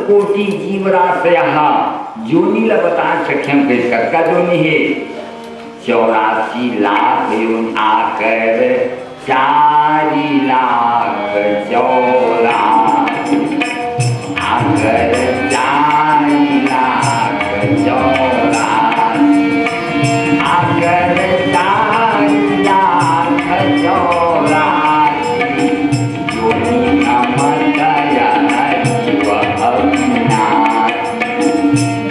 कोटि जीवराशयः योनि बता सख्यम का जोनि है 84 लाख योनि आकर 4 लाख 84 आकर 4 लाख 84 आकर 4 लाख 84 योनि नमतया जीव अविनाश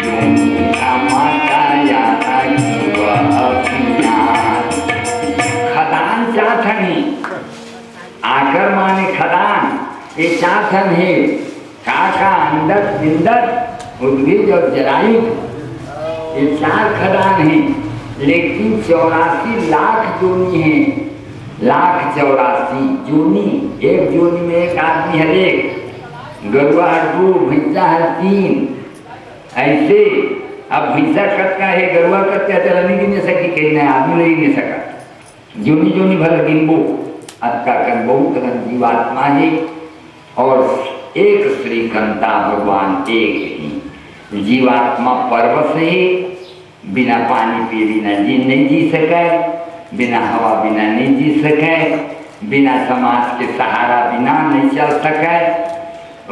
योनि नमतया जीव अविनाश। खदान चाथन है आकर माने खदान ये चाथन है काका अंदर बिंदर उद्भिज और जरायु ये 4 खदान हैं लेकिन 84 लाख योनि है 1,84,000 योनि। एक योनि में एक आदमी है एक गरुआ है 2 भैंसा है 3 ऐसे। अब भैंसा कट का है गरुआ कट का चला नहीं गिन सकी कहीं नहीं आदमी नहीं गिन सका योनि योनि भर गिनबो अतका कन बहुत कन जीवात्मा है और एक श्रीकंता भगवान एक ही जीवात्मा परवश है बिना पानी पिए बिना नहीं जी सके बिना हवा बिना नहीं जी सके बिना समाज के सहारा बिना नहीं चल सके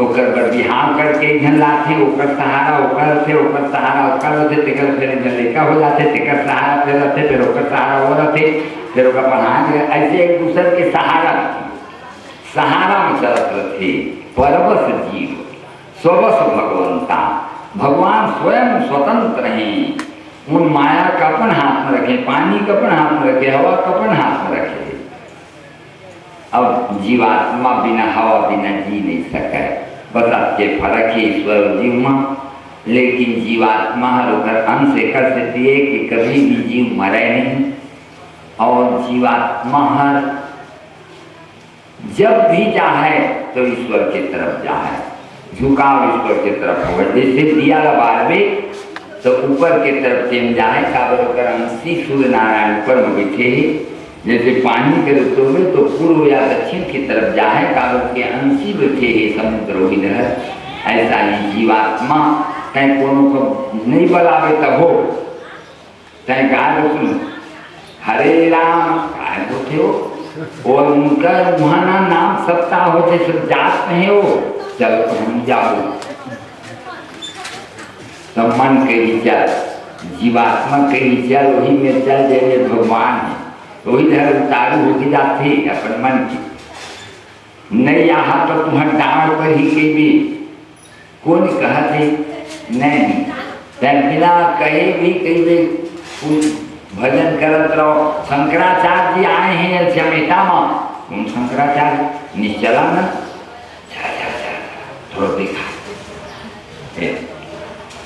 ओकर बर बिहाव करके झन लाथे ओकर सहारा ओकर से ओकर सहारा ओकर होते तेकर फिर झन लेका हो जाते तेकर सहारा फिर रहते फिर ओकर सहारा हो रहते फिर ओकर पढ़ा ऐसे एक दूसरे के सहारा में चलत रहते। परवश जीव स्ववश भगवंता भगवान स्वयं स्वतंत्र हैं उन माया का अपन हाथ में रखे पानी का अपन हाथ में रखे हवा का अपन हाथ में रखे। अब जीवात्मा बिना हवा बिना जी नहीं सके बस आपके फर्क है ईश्वर जीव में लेकिन जीवात्मा हर उधर अंश कर सकती है कि कभी भी जीव मरे नहीं और जीवात्मा हर जब भी चाहे तो ईश्वर की तरफ जाए झुकाव ईश्वर की तरफ होगा। जैसे दिया बारवे तो ऊपर की तरफ चेम जाए काबर कर अंशी सूर्य नारायण ऊपर में बैठे जैसे पानी के ऋतु में तो पूर्व या दक्षिण की तरफ जाए काबर के अंशी बैठे है समुद्र इधर ऐसा ही जीवात्मा कहीं कोनो को नहीं बलावे तब हो कहीं गाय सुन हरे राम गाय बैठे हो और उनका मुहाना नाम सत्ता होते सब जात नहीं हो चलो हम जाओ तो मन के विचार जीवात्मा के विचार वही में चल जाए भगवान है वही धर उतारू होगी जाते अपन मन की नहीं यहाँ तो तुम्हारे डांड पर ही के भी कौन कहते नहीं बिना कहे भी कहीं भी भजन करत रहो। शंकराचार्य जी आए हैं चमेटा में उन शंकराचार्य निश्चला न थोड़ा देखा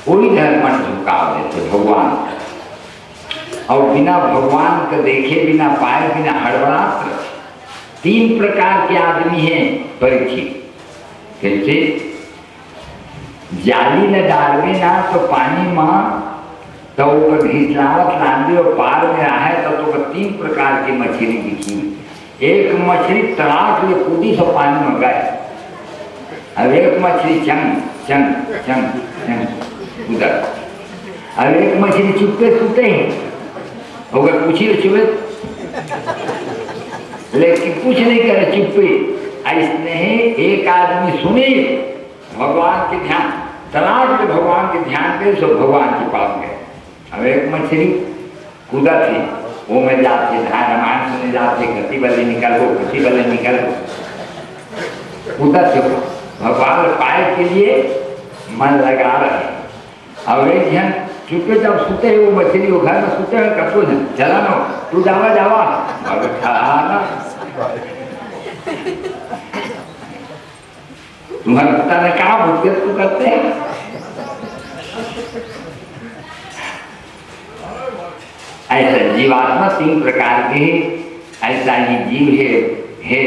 कोई धर्म झुकाव देते भगवान और बिना भगवान को देखे बिना पाए बिना हड़बड़ात 3 प्रकार के आदमी हैं परीक्षित कैसे जाली न डालवे ना तो पानी में तो घिसलावत लांदी और पार में आए तो 3 प्रकार की मछली दिखी। एक मछली तलाक ले कूदी तो पानी में गए अब एक मछली चंग चंग चंग चंग उधर अब एक मछली चुपके सुते हैं होगा पूछी तो चुपे लेकिन कुछ नहीं करे चुप्पे ऐसने एक आदमी सुने भगवान के ध्यान तलाक ले भगवान के ध्यान पे सो भगवान के पास गए। अब एक मछली कूदा थी वो में जाते धान रामायण सुने जाते गति बल्ले निकल कूदा थे भगवान पाए के लिए मन लगा रहे। अब एक जन चुपके जब सुते वो मछली वो घर में सुते हुए कतो चला नो तू जावा तुम्हारा पता नहीं कहाँ भूत तू करते हैं ऐसा जीवात्मा 3 प्रकार के ऐसा ही जीव है।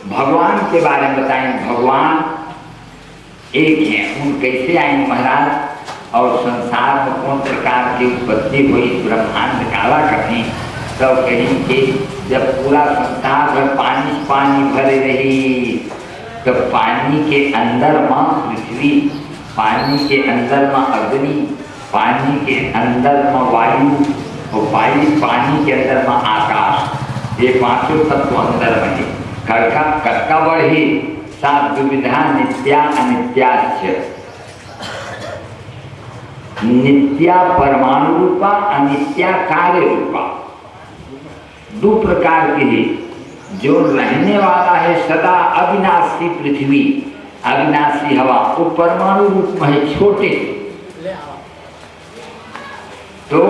भगवान के बारे में बताएं भगवान एक है उन कैसे आए महाराज और संसार में कौन प्रकार की उत्पत्ति हुई ब्रह्मांड काला कहीं तब कहीं के जब पूरा संसार में पानी भरे रही तो पानी के अंदर माँ पृथ्वी पानी के अंदर में अग्नि, पानी के अंदर में वायु और पानी के अंदर में आकाश, ये पांचों तत्व अंदर में है। कटका बढ़ी सात विविधा नित्या अनित्याच्य। नित्या परमाणु रूपा, अनित्या कार्य रूपा, दो प्रकार की है। जो रहने वाला है सदा अविनाशी पृथ्वी, अविनाशी हवा, वो परमाणु रूप में है, छोटे। तो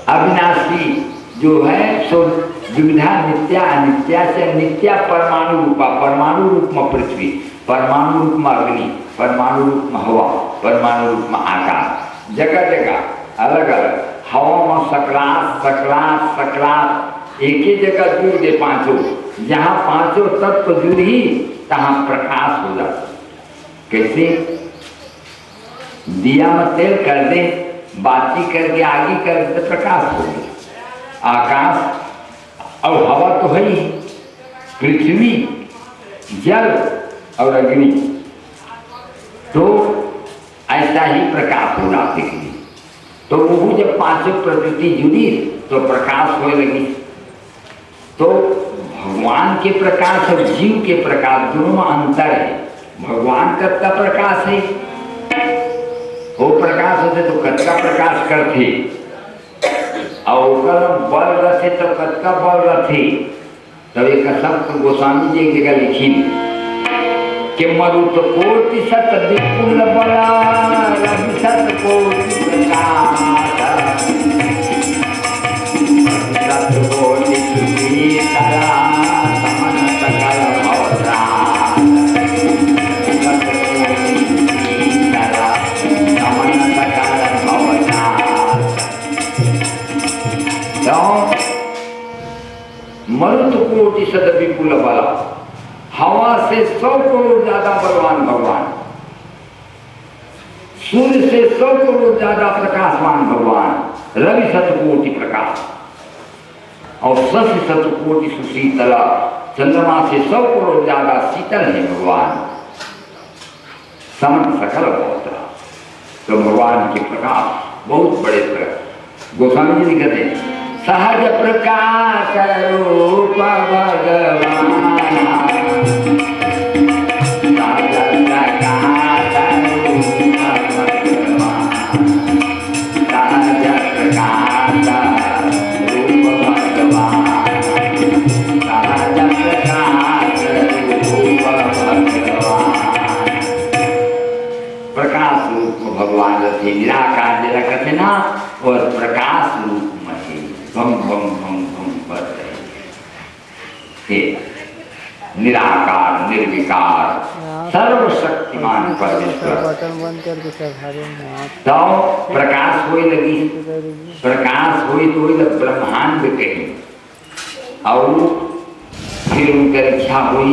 अविनाशी जो है सो विविधा नित्या अनित्या से नित्या परमाणु रूपा, परमाणु रूप में पृथ्वी, परमाणु रूप में अग्नि, परमाणु रूप में हवा, परमाणु रूप में आकाश, जगह जगह अलग अलग। हवा में सकलात सकलात सकलात एक ही जगह जुड़ गए पांचों। जहाँ पांचों तत्व जुड़ी तहाँ प्रकाश हो जाता। कैसे? दिया में तेल कर दे, बाती करके आगे कर दे, प्रकाश हो गया। आकाश और हवा तो है ही, पृथ्वी, जल और अग्नि, तो ऐसा ही प्रकाश हो रहा है। तो वो जब पांचों प्रकृति जुड़ी तो प्रकाश होने लगी। तो भगवान के प्रकाश और जीव के प्रकाश दोनों में अंतर है। भगवान कद का प्रकाश है, वो प्रकाश होते तो कद का प्रकाश करते, और बल रथे तो कद का बल रथे। तब एक शब्द गोस्वामी जी की जगह लिखी कि मरुत कोटि सत विपुल बला, रवि सत कोटि प्रकाश, सत कोटि सुशीतला, समन सकल भवत्रास, सत कोटि सुशीतला, समन सकल भवत्रास। तो मरुत कोटि सत विपुल बला, हवा से 100 करोड़ ज्यादा बलवान भगवान, सूर्य से 100 करोड़ ज्यादा प्रकाशवान भगवान, रवि शतकोटि प्रकाश, और शशि शतकोटि सुशीतला, चंद्रमा से 100 करोड़ ज्यादा शीतल है भगवान। समन सकल भवत्रास, तो भगवान के प्रकाश बहुत बड़े प्रकाश। गोस्वामी जी कहते हैं सहज प्रकाश रूप भगवान, प्रकाश रूप भगवान रथे, निराकार जरा कहते ना, और प्रकाश रूप में भम भम भम भम कर रहे, निराकार निर्विकार सर्वशक्तिमान परमेश्वर। तो प्रकाश होई लगी, प्रकाश होई तो ब्रह्मांड कही, और फिर उनकर इच्छा हुई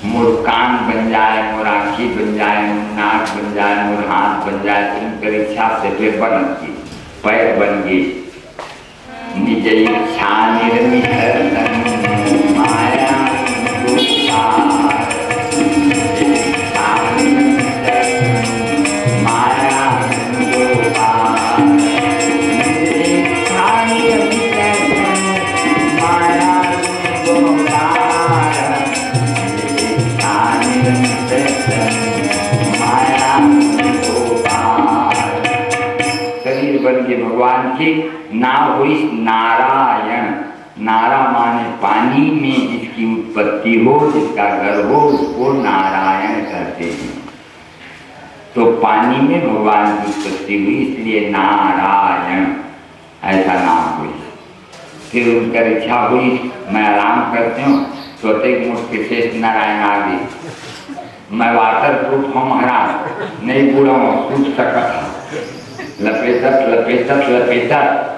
मोर कान बन जाए, मोर आँखी बन जाए, मोर नाक बन जाए, मोर हाथ बन जाए। तो उनकर इच्छा से फिर बन गई, पैर बन गई। निज इच्छा निर्मित माया शरीर बन के भगवान की नाम हुई नारायण। नारा माने पानी में जिसकी उत्पत्ति हो, जिसका घर हो, उसको नारायण कहते हैं। तो पानी में भगवान की उत्पत्ति हुई, इसलिए नारायण ऐसा नाम हुई। फिर उनका इच्छा हुई मैं आराम करती हूँ, सोते मुझके शेष नारायण आ गई, मैं वाटर प्रूफ हूँ महाराज, नहीं बूढ़ा हूँ, सूख सकता, लपेटत लपेटत लपेटत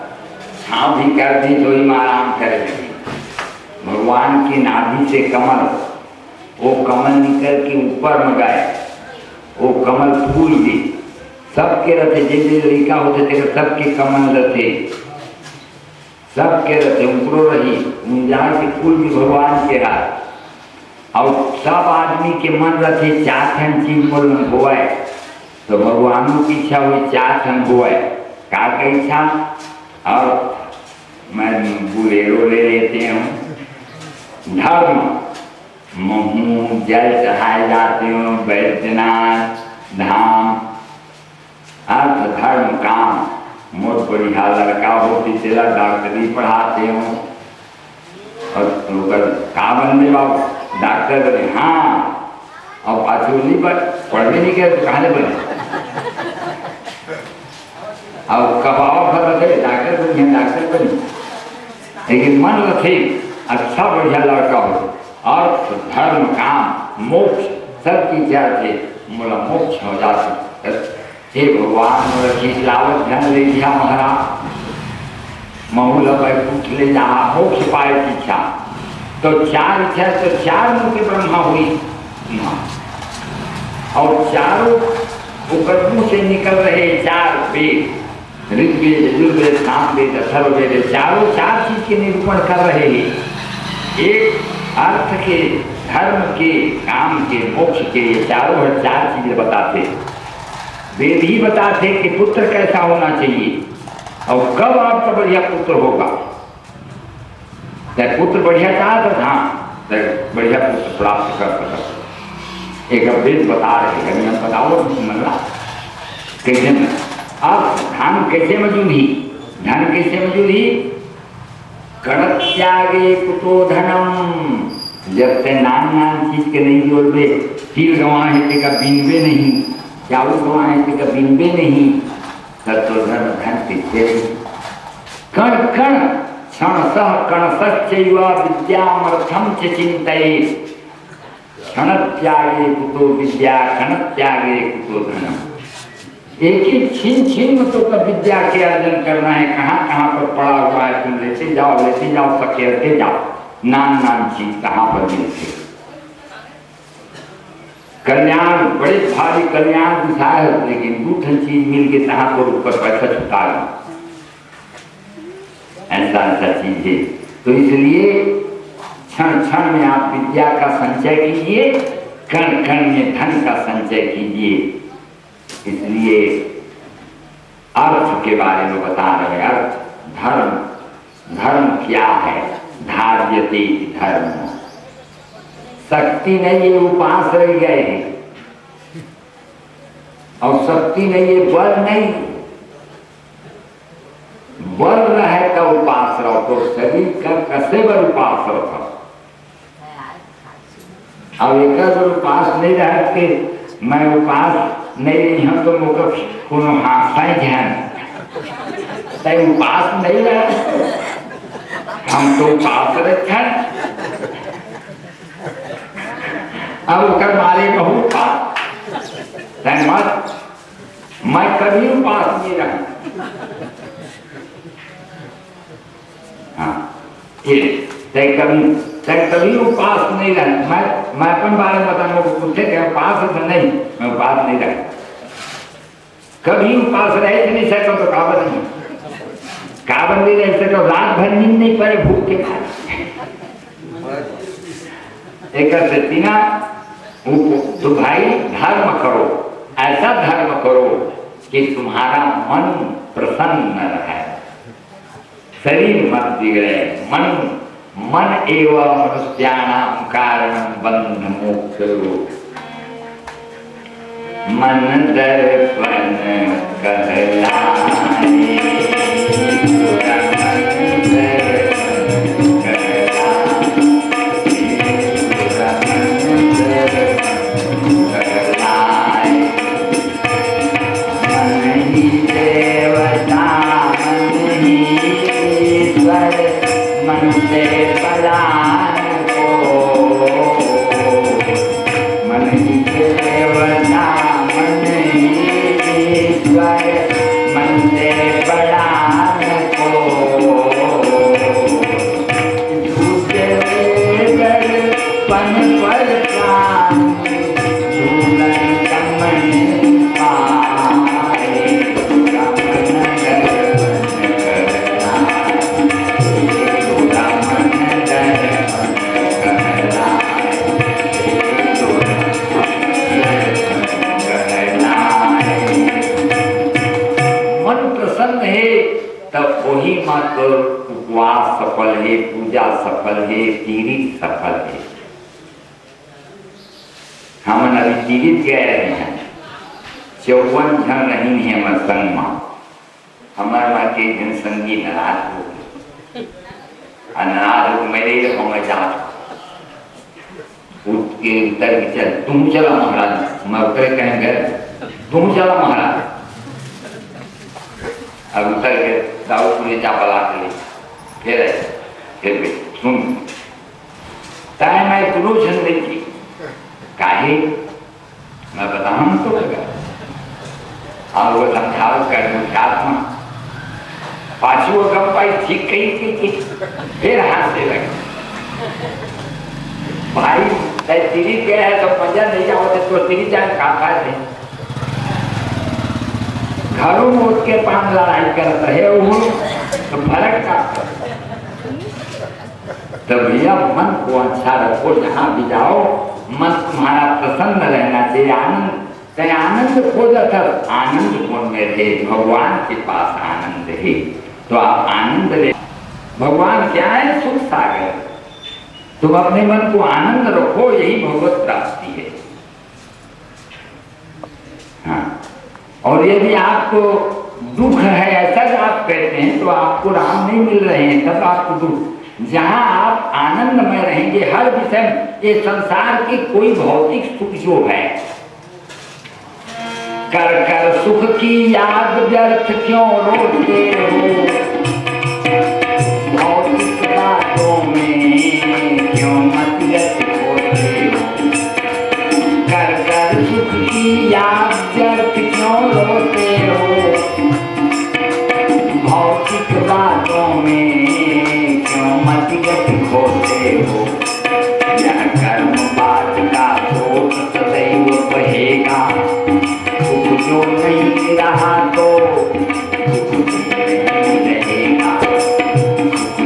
छाँव भी कर दी तो ही आराम करे लगी। भगवान की नाभि से कमल, वो कमल निकल के ऊपर में गए, वो कमल फूल भी सबके रथे, जैसे लड़का होते थे सबके कमल रथे, सबके रथे ऊपरो रही, मुंजार के फूल भी भगवान के हाथ, और सब आदमी के मन रखे 4 ठन चीज मोल होए, तो भगवान की इच्छा हुई 4 ठन होए। का इच्छा? और मैं बुलेरो ले लेते हूँ, धर्म महू जल चढ़ाए जाते हूँ बैद्यनाथ धाम, अर्थ धर्म काम। मोट बढ़िया लड़का हो पिछला डॉक्टरी पढ़ाते हूँ, और का बनने बाबू डॉक्टर बने। हाँ, और पाचोली पर पढ़ने नहीं गए तो कहाँ बने, और कबाव भर रखे डॉक्टर बनी, डॉक्टर बनी। लेकिन मन रखे अच्छा बढ़िया लड़का हो, और धर्म काम मोक्ष सब की जाते मोला मोक्ष हो जाते। हे भगवान मोला लावत धन ले लिया महाराज, महूल पूछ ले जा मोक्ष पाए की इच्छा। तो 4 इच्छा, तो 4 मुख ब्रह्मा हुई, और चारों मुंह से निकल रहे 4 वेद, ऋग्वेद यजुर्वेद सामवेद अथर्ववेद, चारों 4 चीज के निरूपण कर रहे हैं। एक अर्थ के, धर्म के, काम के, मोक्ष के, ये चारों 4 चीजें बताते। वेद ही बताते कि पुत्र कैसा होना चाहिए और कब आपका बढ़िया पुत्र होगा। पुत्र बढ़िया चाहता था, बढ़िया पुत्र प्राप्त कर सकता। एक वेद बता रहे हैं, हम बताओ मल्ला कैसे। अब धन कैसे मजूरी, धन कैसे मजूरी? कड़क त्यागे कुतो धनम, जब से नान चीज के नहीं जोड़बे, तिल गवा है का बीनबे नहीं, चावल गवा है का बीनबे नहीं, तब तो धन पीछे। कण कण क्षण सह कण सच्चैव विद्यामर्थम च चिंतयेत्, क्षण त्यागे कुतो विद्या, क्षण त्यागे कुतो धनम। एक ही छीन मतों का विद्या के अर्जन करना है, कहाँ कहाँ पर पड़ा हुआ है, तुम लेते जाओ सकेरते जाओ, नान चीज कहाँ पर मिलते। कल्याण बड़े भारी कल्याण दिखाया है, लेकिन 2 ठन चीज मिल के तहाँ पर ऊपर पैसा छुटा लो, ऐसा चीज है। तो इसलिए क्षण क्षण में आप विद्या का संचय कीजिए, कण कण में धन का संचय कीजिए। इसलिए अर्थ के बारे में बता रहे हैं। अर्थ धर्म, धर्म क्या है? धार्यते धर्म, शक्ति नहीं ये उपास रह गए हैं, और शक्ति नहीं ये बल नहीं, बल रहे तो उपास रहो, तो शरीर का कैसे बल उपास रहो। अब एक उपास नहीं रहे, मैं उपास नहीं रही हूँ तो मुझको कोनो हाथ ध्यान तय उपास नहीं रहे, हम तो उपास रखे। अब मारे बहुत पास मत, मैं कभी उपास नहीं रहा। हाँ, कभी उपास नहीं रहा। मैं अपन बारे में बताऊंगा, पूछे क्या उपास है तो नहीं, मैं उपास नहीं रहा। कभी उपास रहे थे नहीं सकता तो काबन नहीं, काबन नहीं रह सकता, रात भर नींद नहीं पड़े भूख के खा। एक तीना तो भाई धर्म करो, ऐसा धर्म करो कि तुम्हारा मन प्रसन्न रहे, शरीर मत बिगड़े। मन एवं मनुष्याणां कारणं बंध मोक्ष, मन दर्पण कहलाए, मन ही देवता मन ही तब वही मत उपवास सफल है, पूजा सफल है, तीर्थ सफल है। हम अभी तीर्थ गए रहे हैं, 54 जन रही है हमारे संग में। हमारे माँ के जनसंगी नाराज हो गए, नाराज हो मेरे रहूंगा जा उठ के उतर के चल, तुम चला महाराज। मैं उतर कहेंगे तुम चला महाराज। अब उतर के दाऊदपुरी चापला के लिए फिर सुन ताए मैं तुलो झंडे की काहे मैं बता हम तो लगा। अब वो समझाओ कर मुझात्मा पाछू गम पाई ठीक कही फिर हाथ से लगे भाई तिरी गया है तो मजा नहीं जाओ तो तिरी जान खा थे घरों में उठ के पान लड़ाई कर रहे हो तो फर्क का तो भैया मन को अच्छा रखो, जहाँ भी जाओ मन तुम्हारा प्रसन्न रहना चाहिए। आनंद खोजा था, आनंद कौन में रहे? भगवान के पास आनंद है तो आप आनंद ले। भगवान क्या है? सुख सागर। तुम अपने मन को आनंद रखो, यही भगवत प्राप्ति है। हाँ, और यदि आपको दुख है ऐसा आप कहते हैं तो आपको राम नहीं मिल रहे हैं, तब आपको दुख। जहाँ आप आनंद में रहेंगे हर विषय, ये संसार की कोई भौतिक सुख जो है, कर कर सुख की याद व्यर्थ क्यों रोते हो, भौतिक बातों में क्यों मत होते हो, कर कर सुख की याद व्यर्थ क्यों रोते हो, भौतिक बातों में क्यों मत होते हो। यह कर्म बात का शोक सदैव बहेगा, जो नहीं रहा तो दुख नहीं रहेगा,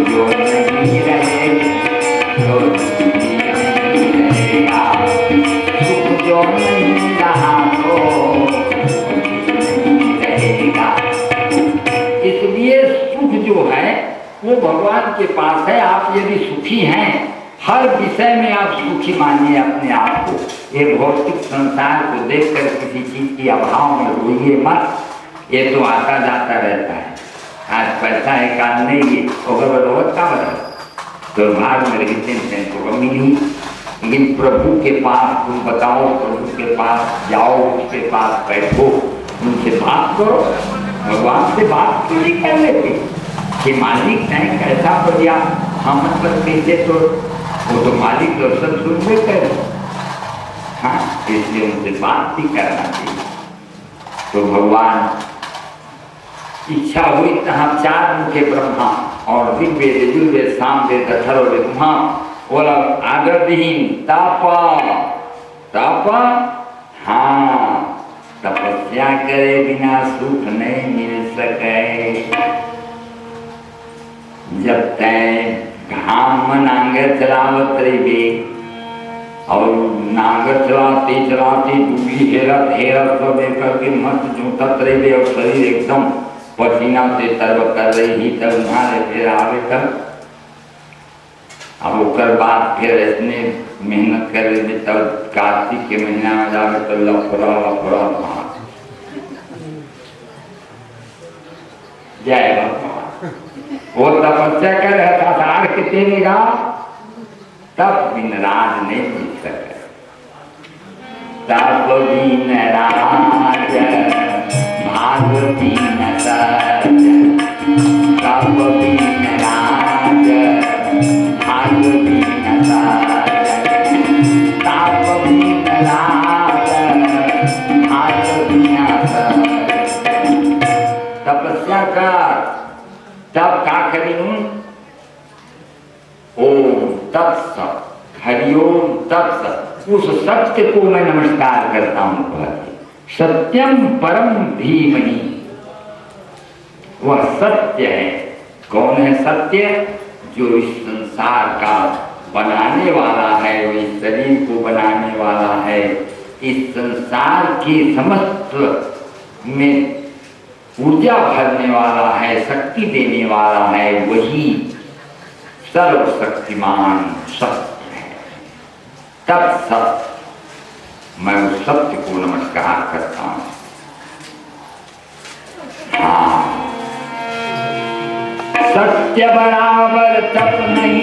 जो नहीं रहेगा तो दुख नहीं रहेगा, सुख जो नहीं रहा तो नहीं रहेगा। इसलिए सुख जो है वो भगवान के पास है। आप यदि सुखी हैं, हर विषय में आप सुखी मानिए अपने आप को। ये भौतिक संसार को देखकर किसी चीज की अभाव में रोइए मत, ये तो आता जाता रहता है। आज पैसा है काल नहीं है अगर रोवत का बदल तो भाग में रहते तो मिली। लेकिन प्रभु के पास तुम बताओ, प्रभु के पास जाओ, उसके पास बैठो, उनसे बात करो। भगवान से बात क्यों नहीं कर लेते कि मालिक नहीं कैसा बढ़िया हम मतलब कैसे, तो वो तो मालिक दर्शन सुनबे करे। हाँ, इसलिए उनसे बात भी करना चाहिए। तो भगवान इच्छा हुई तहाँ 4 मुखे ब्रह्मा और दिव्य यजुर्वेद सामवेद अथर्ववेद बोला आग्रहहीन ताप हाँ, तपस्या करे बिना सुख नहीं मिल सके। जब तय घाम में नांगर चलावत रही और नांगर चलाते चलाते डूबी हेरत सब लेकर के मस्त झूठत रही और शरीर एकदम पसीना से तरब कर रही ही, तब वहाँ फिर आवे तब अब ओकर बाद फिर इसने मेहनत कर रही तब कार्तिक के महीना में जावे तो लफड़ा वहाँ जय भगवान। वो तपस्या कर रहा था के तेरेगा तब दिन राज नहीं मिल सके। तब दिन राज भागवती न सज, तब दिन राज भागवती न सज, तब दिन राज भागवती न सज। तपस्या कर तब का करूं? ओम तत्सत, हरिओम तत्सत। उस सत्य को मैं नमस्कार करता हूं। सत्यम परम धीमहि, वह सत्य है। कौन है सत्य? जो इस संसार का बनाने वाला है, वो इस शरीर को बनाने वाला है, इस संसार की समस्त में ऊर्जा भरने वाला है, शक्ति देने वाला है, वही सर्वशक्तिमान सत्य है। तब सत्य, मैं उस सत्य को नमस्कार करता हूं। हाँ, सत्य बराबर तप नहीं,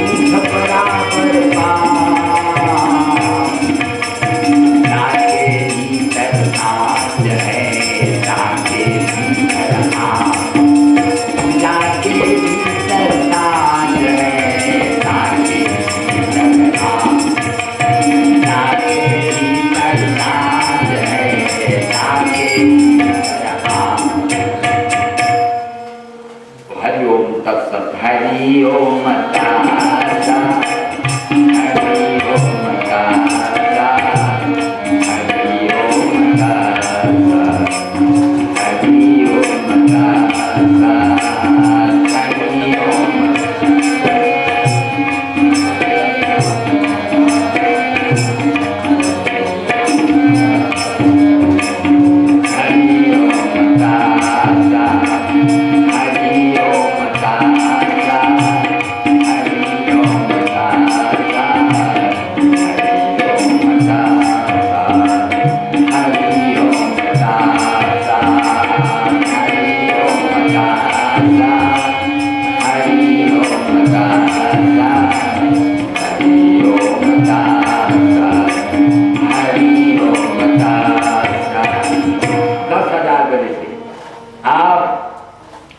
झूठ बराबर पाप, ताके भीतर नाच है, ताके भीतर आप, ताके भीतर नाच है, ताके भीतर आप, ताके भीतर नाच है, ताके भीतर आप। हरि ओम तत्सत। हरि ओम ताता, हरि ओम ताता, हरि ओम ताता, हरि ओम ताता, हरि ओम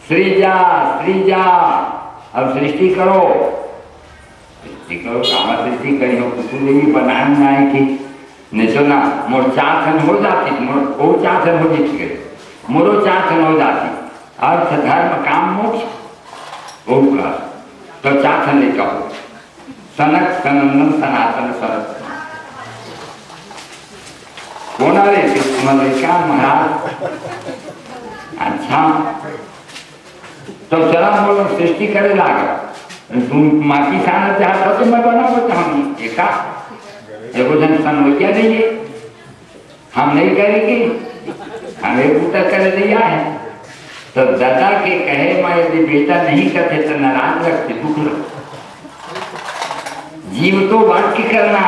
सृजा, अब सृष्टि करो, सृष्टि करो। कहाँ सृष्टि करी हो, कुछ भी बनाए कि नहीं तो ना मोर चाथन हो जाती, मोर चाथन हो जाती, मोरो चाथन हो जाती। अर्थ धर्म काम मोक्ष वो तो चाथन ले कहो, सनक सनंदन सनातन सरत कौन रे कृष्ण महाराज। अच्छा तो चला बोलो सृष्टि करे लागा, तुम माटी साना चाहता तो मैं बनाओ चाहूंगी एका एगो जन सन हो क्या नहीं है, हम नहीं करेंगे, हमें पूता कर दिया है। तो दादा के कहे मैं यदि बेटा नहीं करते तो नाराज लगते, दुख लगते। जीव तो वाक्य करना,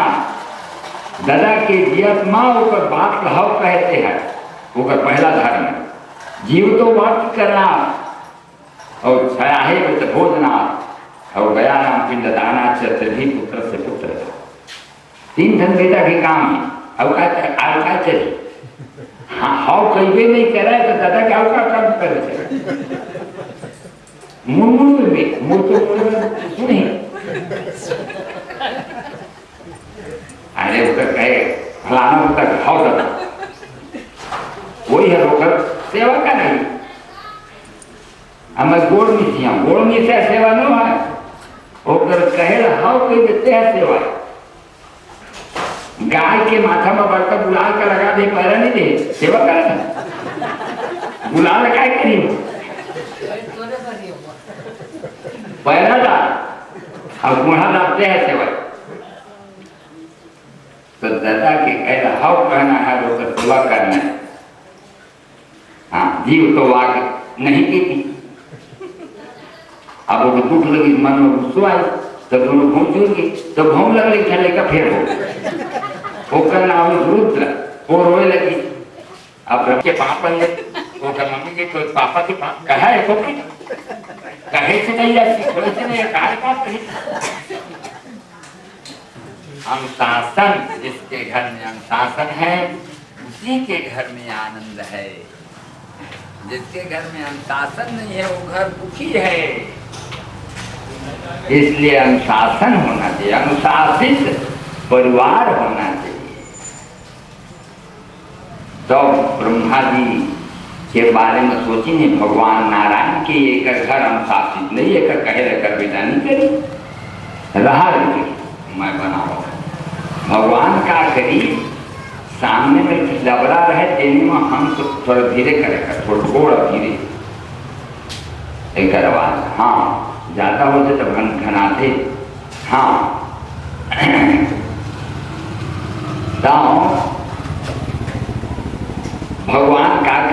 दादा के जियत माँ होकर बात कहो कहते हैं, होकर पहला धर्म है। जीव तो वाक्य करना और छाहे भोजना और गया नाम पिंड दाना चतुर्थी पुत्र से पुत्र, तीन धन बेटा के काम है। अब का चाहिए, हाँ हाउ कई नहीं करे तो दादा क्या का काम करे, मुड़ में मुँह तो सुने। अरे उधर कहे फलाना उधर हाउ दादा, वही है रोकर सेवा का नहीं। हमें गोड़ मिसिया, गोड़ मिसिया सेवा न है, ओकर कहे हाउ कोई देते हैं सेवा। गाय के माथा में बड़का गुलाल का लगा दे, पैरा नहीं दे, सेवा करे गुलाल काय करी पैरा दा और गुढ़ा दाते हैं सेवा। तो दादा के कहे हाउ कहना है, ओकर सेवा करना है। हाँ जीव तो वाक नहीं की, अब वो दुख लगी मन में गुस्सो आई तो दोनों घूम जुड़ गए, तो घूम लगले खेले का फिर वो करना रुद्र वो रोए लगी। अब रब के पाप बन गए, वो कर मम्मी के कोई पापा के पाप कहा है, कहे से नहीं ऐसी कोई से नहीं कहा पाप कही। अनुशासन, जिसके घर में अनुशासन है उसी के घर में आनंद है, जिसके घर में अनुशासन नहीं है वो घर दुखी है। इसलिए अनुशासन होना चाहिए, अनुशासित परिवार होना चाहिए। तो ब्रह्मा जी के बारे में सोची नहीं, भगवान नारायण के एक घर अनुशासित नहीं, एक कहे रहकर बेटा नहीं करी रहा मैं बनाओ। भगवान का करी सामने में जबरा रहे देने में हम तो थोड़ा धीरे करेगा, थोड़ा धीरे एक आवाज, हाँ ज्यादा होते तो घनाते। हाँ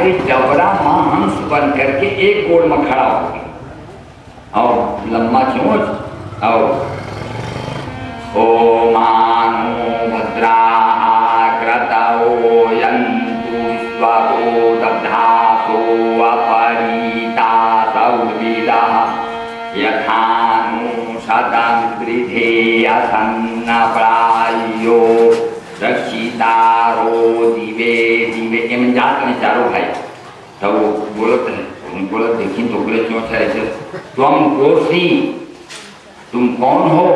कि डबरा महाहंस बन करके एक गोड़ में खड़ा हो गया और लंबा चोंच और ओ मानो भद्राः क्रतवो यन्तु स्वतो दधातो अपरीता सौविदः यथानु शतमृधेय सन्नप्रायो रक्षितारो दिवे दिवे। ये में जात नहीं चारों भाई तो वो बोलते हैं, बोला देखिए तो बोले क्यों ऐसे तुम कोसी तुम कौन हो?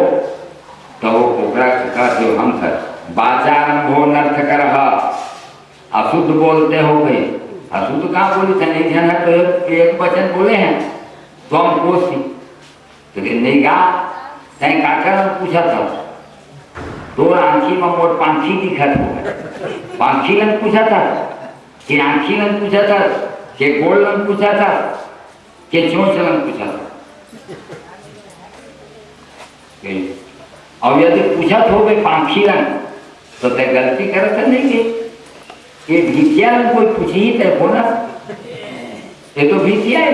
तो वो ओकरा कहते हो हम सर बाचारंभो नर्थ कर अशुद्ध बोलते हो गए। अशुद्ध कहाँ बोली थे? नहीं ध्यान है तो एक वचन बोले हैं तुम कोसी तो नहीं गा तय काकर पूछा था तो आंखी में मोट पांखी दिखत हो। पांखी लन पूछा था कि आंखी लन पूछा था कि गोल लन पूछा था कि चोंच लन पूछा था। और यदि पूछा हो गए पांखी लन तो तय गलती करत नहीं के ये भीतिया लन कोई पूछी ही तय बोला ये तो भीतिया है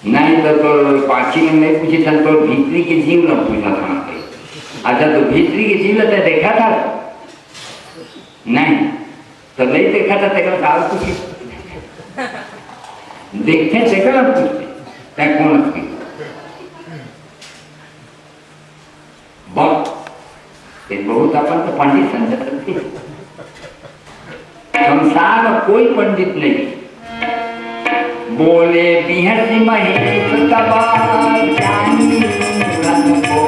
नहीं तो पांखी ने नहीं पूछी था तो भीतरी के जीव ने पूछा था। अच्छा तो भीतरी के जीव ने देखा था? नहीं तो नहीं देखा था तेरा साल पूछी देखते देखा ना पूछते तय कौन बहुत अपन तो पंडित समझते संसार में कोई पंडित नहीं बोले बिहसी महेश तबा जानी रंग को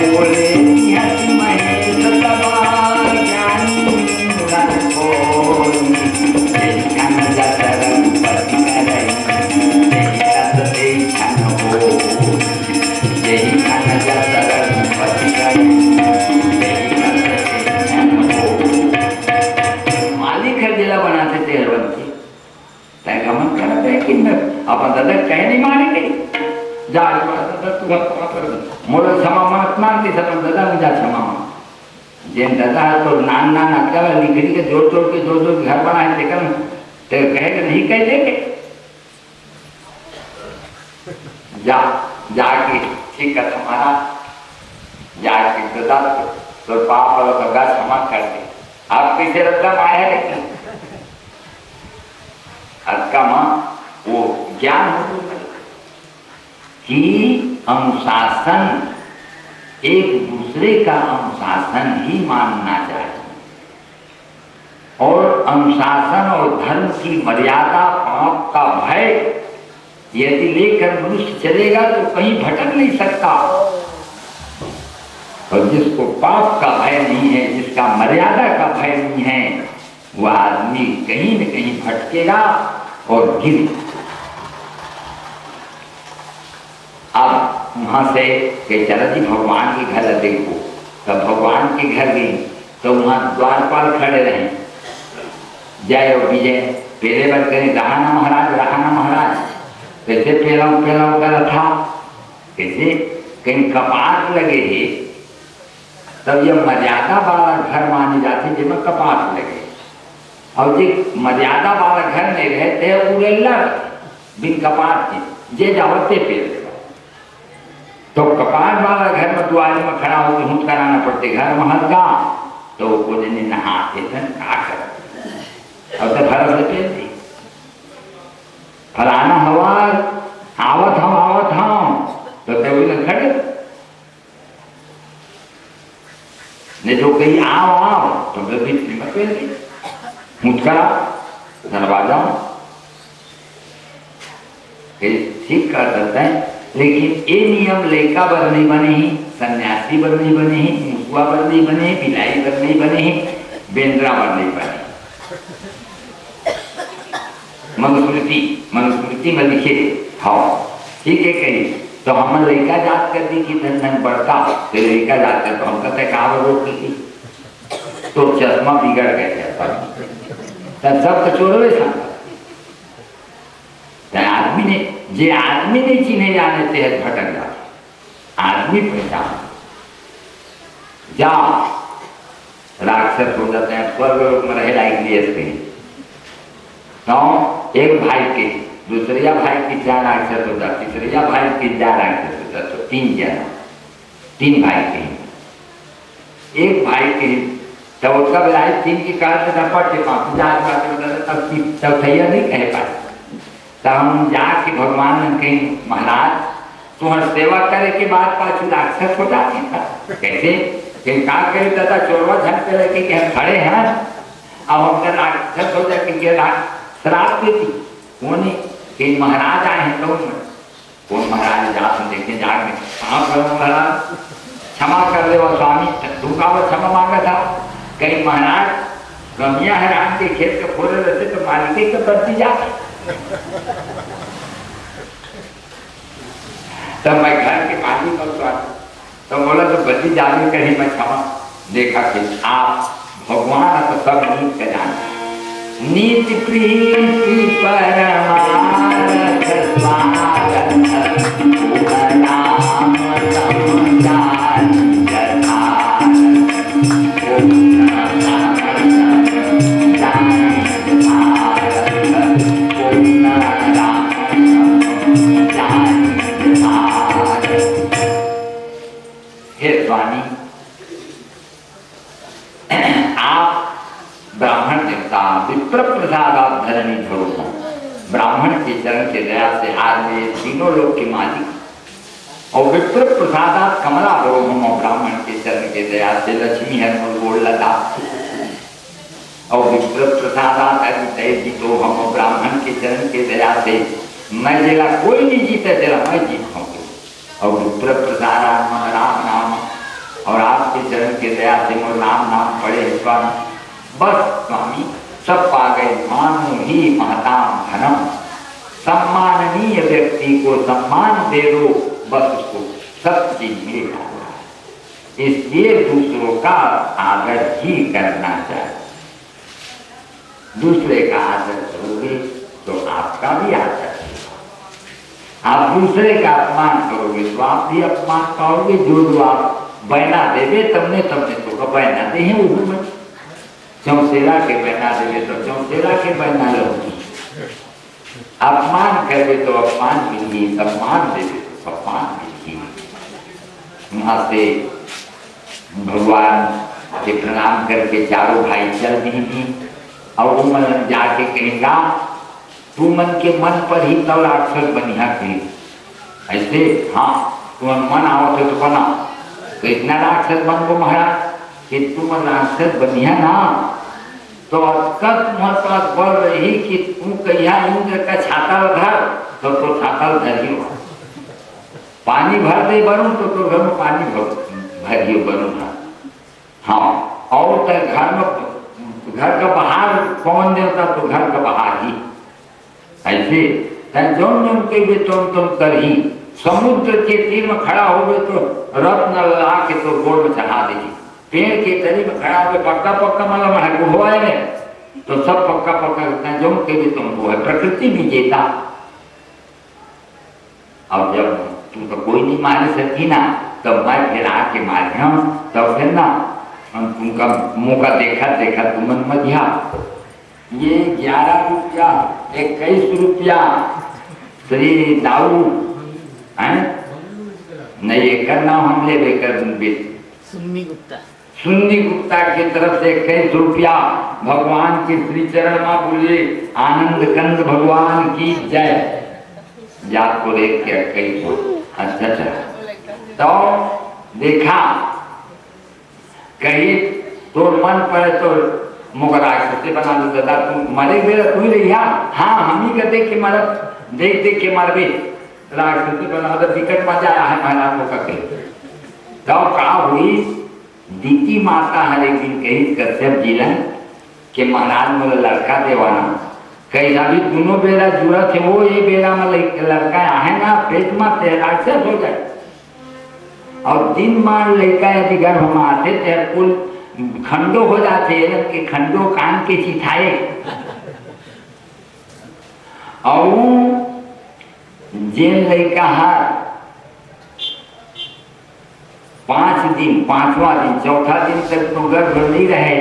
बोले बिहसी महेश तबा जानी रंग को देखन जतरन पति करे देखन हो देखन जतरन पति करे बनाते थे हर बच्चे तैगमन करते हैं कि अपन दादा कह नहीं मानेंगे जा मोर क्षमा मानते सब दादा मुझा क्षमा जिन दादा तो नान नान अक्का लिखड़ी के जोड़ जोड़ के जो घर बनाए लेकर तो कहेगा नहीं कह देंगे जा जाके ठीक है तुम्हारा जाके दादा तो पाप और गंगा क्षमा कर दे आप कैसे रद्दा आया लेकिन का वो ज्ञान हो कि अनुशासन एक दूसरे का अनुशासन ही मानना चाहिए और अनुशासन और धर्म की मर्यादा पाप का भय यदि लेकर मनुष्य चलेगा तो कहीं भटक नहीं सकता। और जिसको पाप का भय नहीं है, जिसका मर्यादा का भय नहीं है, वह आदमी कहीं न कहीं भटकेगा और गिर। अब वहां से के चला जी भगवान के घर देखो, तब भगवान के घर गई तो वहां द्वारपाल खड़े रहे, जय और विजय पहले बार करें रहाना महाराज कैसे पेलाऊ कर था, कैसे कहीं कपाट लगे है तब यह मर्यादा वाला घर माने जाते जिसमें कपाट लगे, और जो मर्यादा वाला घर नहीं रहते उड़ेला बिन कपाट के जे जावते पेड़ तो कपाट वाला घर में द्वारे में खड़ा होकर हुट कराना पड़ते घर में हल्का तो वो दिन नहाते थे क्या कर और तो फरस से पेड़ दी फलाना हवा आवत हम तो ते खड़े नहीं तो कहीं आओ तो भीतरी में पेड़ दी मुटकरा दरवाजा ठीक कर सकते हैं, लेकिन ये नियम लेका बर नहीं बने ही, सन्यासी बर नहीं बने ही, मुसुआ बर नहीं बने ही, बिलाई बर नहीं बने ही, बेंद्रा बर नहीं बने। मनुस्मृति में लिखे हाँ ठीक है कही तो हम लड़का जात कर दी कि धन बढ़ता तो लड़का जात कर तो हम कहते कहा रोक ली तो चश्मा बिगड़ गया सब कचोरवे आदमी ने जे आदमी नहीं चिन्हे जाने से भटक जाते आदमी पहचान जा राक्षस हो जाते हैं, स्वर्ग में रहे लायक लिए। तो एक भाई के दूसरिया भाई की क्या राक्षस होता, तीसरिया भाई की क्या राक्षस होता, तो तीन भाई के एक भाई के तब उसका बिलाई तीन की कार से पटे तब चौथैया नहीं कह पाए। तब हम जाके भगवान कहीं महाराज तुम्हारी सेवा करे के बाद पाछू राक्षस हो जाती था कैसे कि का करे दादा चोरवा झटके रखे कि हम खड़े हैं अब हमने राक्षस हो जाए कि शराब देती कौन कि महाराज आए हैं तो कौन महाराज जा देखे जाके कहाँ पर महाराज क्षमा कर दे वो स्वामी धूका वो क्षमा मांगा था कहीं महाराज रमिया है राम के खेत के फोड़े रहते तो मालिके के बढ़ती जाती। तब मैं घर के मालिक तो बोला तो बच्ची जाने कहीं मैं क्षमा देखा कि आप भगवान तो सब नीत का जाना नीति प्रीति परमार्थ स्वागत नाम समझान यथार्थ हे स्वामी आप ब्राह्मण देवता विप्र प्रसाद धरणी धरो ब्राह्मण के चरण के दया से आज ये तीनों लोग के मालिक और विप्र प्रसाद कमला रोग हम ब्राह्मण के चरण के दया से लक्ष्मी है गोल लता और विप्र प्रसाद जीतो हम ब्राह्मण के चरण के दया से मैं जिला कोई नहीं जीते जिला मैं जीत हूँ और विप्र प्रसाद राम नाम और आपके चरण के दया से मोर राम नाम पड़े स्वामी बस स्वामी सब पा गए मानो ही महताम धनम सम्माननीय व्यक्ति को सम्मान दे दो बस उसको सब चीज मिल रहा है इसलिए दूसरों का आदर ही करना चाहिए दूसरे का आदर करोगे तो आपका भी आदर आप दूसरे का अपमान करोगे तो आप भी अपमान पाओगे जो आप बहना देवे तमने तो बहना दे हैं चौसेरा के बहना देवे तो चौसेरा के बहना लो अपमान करे तो अपमान मिली सम्मान देवे तो सम्मान मिली वहां से भगवान के प्रणाम करके चारों भाई चल दी और वो मन जाके कहेगा तू मन के मन पर ही तब राक्षस बनिया के ऐसे हाँ तुम मन आओ तो बना तो इतना राक्षस बन को महाराज कि तुम राक्षस बनिया ना तो कब तुम्हारे पास बढ़ रही कि तुम कहिया इंद्र का छाता धर तो छाता धरियो पानी भर दे बरूं तो घर में पानी भरियो बरूं हाँ और तो घर का बाहर पवन देवता तो घर का बाहर ही ऐसे जोन के भी तुम कर ही समुद्र के तीर में खड़ा हो गए तो रत्न ला के तो गोड़ में चढ़ा देगी पेड़ के तरी में खड़ा हो पक्का पक्का मतलब हुआ है तो सब पक्का पक्का जोन के भी तुमको है प्रकृति भी जीता अब जब तुम तो कोई नहीं मार सकी ना तब मैं फिर आके मारिया तब फिर ना तुमका मौका देखा तुम मध्या ये 11 रुपया 21 रुपया श्री दाऊ है नहीं एक नाम हम ले लेकर सुन्नी गुप्ता की तरफ से 21 रुपया भगवान के श्री चरण में बोले आनंद कंद भगवान की जय जात को देख के 21 अच्छा तो देखा कहीं तो मन पड़े तो मुगरा से बना दो दादा तुम मरे बेरा तू ही रहिया हाँ हम ही कहते कि मर देख के मर भी राक्षसी बना तो विकट मजा आया है महाराज को कहे तो का हुई दीति माता हर एक दिन कही कश्यप जिलन के महाराज मोला लड़का देवाना कैसा भी दोनों बेरा जुड़ा थे वो ये बेरा में लड़का है ना पेट में से राक्षस हो जाए और 3 मार लड़का यदि गर्भ में आते थे कुल खंडो हो जाते के खंडो कान के चिठाए और जेल लड़का हार 5 दिन, 5वां दिन, चौथा दिन तक तो गर्भ नहीं रहे,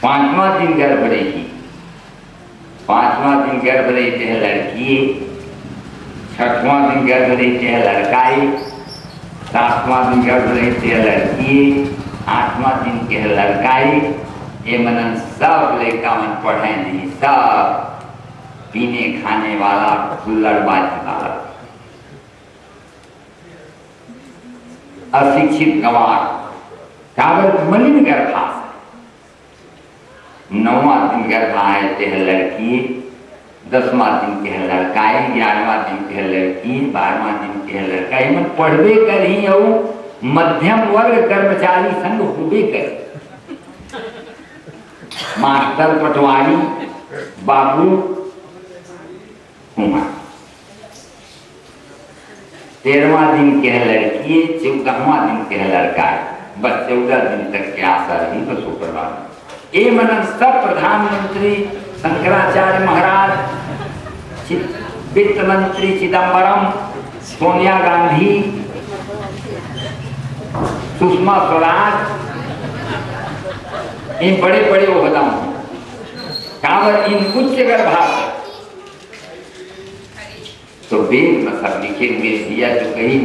5वां दिन गर्भ रही, 5वां दिन गर्भ रहते हैं लड़की, 6वां दिन गर्भ रहते हैं लड़काई, 7वां दिन गर्भ रहते हैं लड़की, 8वां दिन के है लड़काई। ये मनन सब लेका मन पढ़े नहीं, सब पीने खाने वाला हुल्लड़बाजी वाला, अशिक्षित गंवार, काबर मलिन गर्भा। 9वां दिन गर्भा है ते है लड़की, 10वां दिन के है लड़काई, 11वां दिन के है लड़की, 12वां दिन के है लड़काई। मन पढ़बे कर ही मध्यम वर्ग कर्मचारी संग होबे कर, मास्टर, पटवारी, बाबू, कुमार। 13वां दिन के है लड़की, 14वां दिन के है लड़का। बस 14 दिन तक के आशा रही, बस ऊपर ये मन सब प्रधानमंत्री शंकराचार्य महाराज, वित्त मंत्री चिदम्बरम, सोनिया गांधी, सुषमा स्वराज, इन बड़े बड़े वो बताऊं काबर इन उच्च गर्भा तो वेद में सब लिखे हुए दिया जो कहीं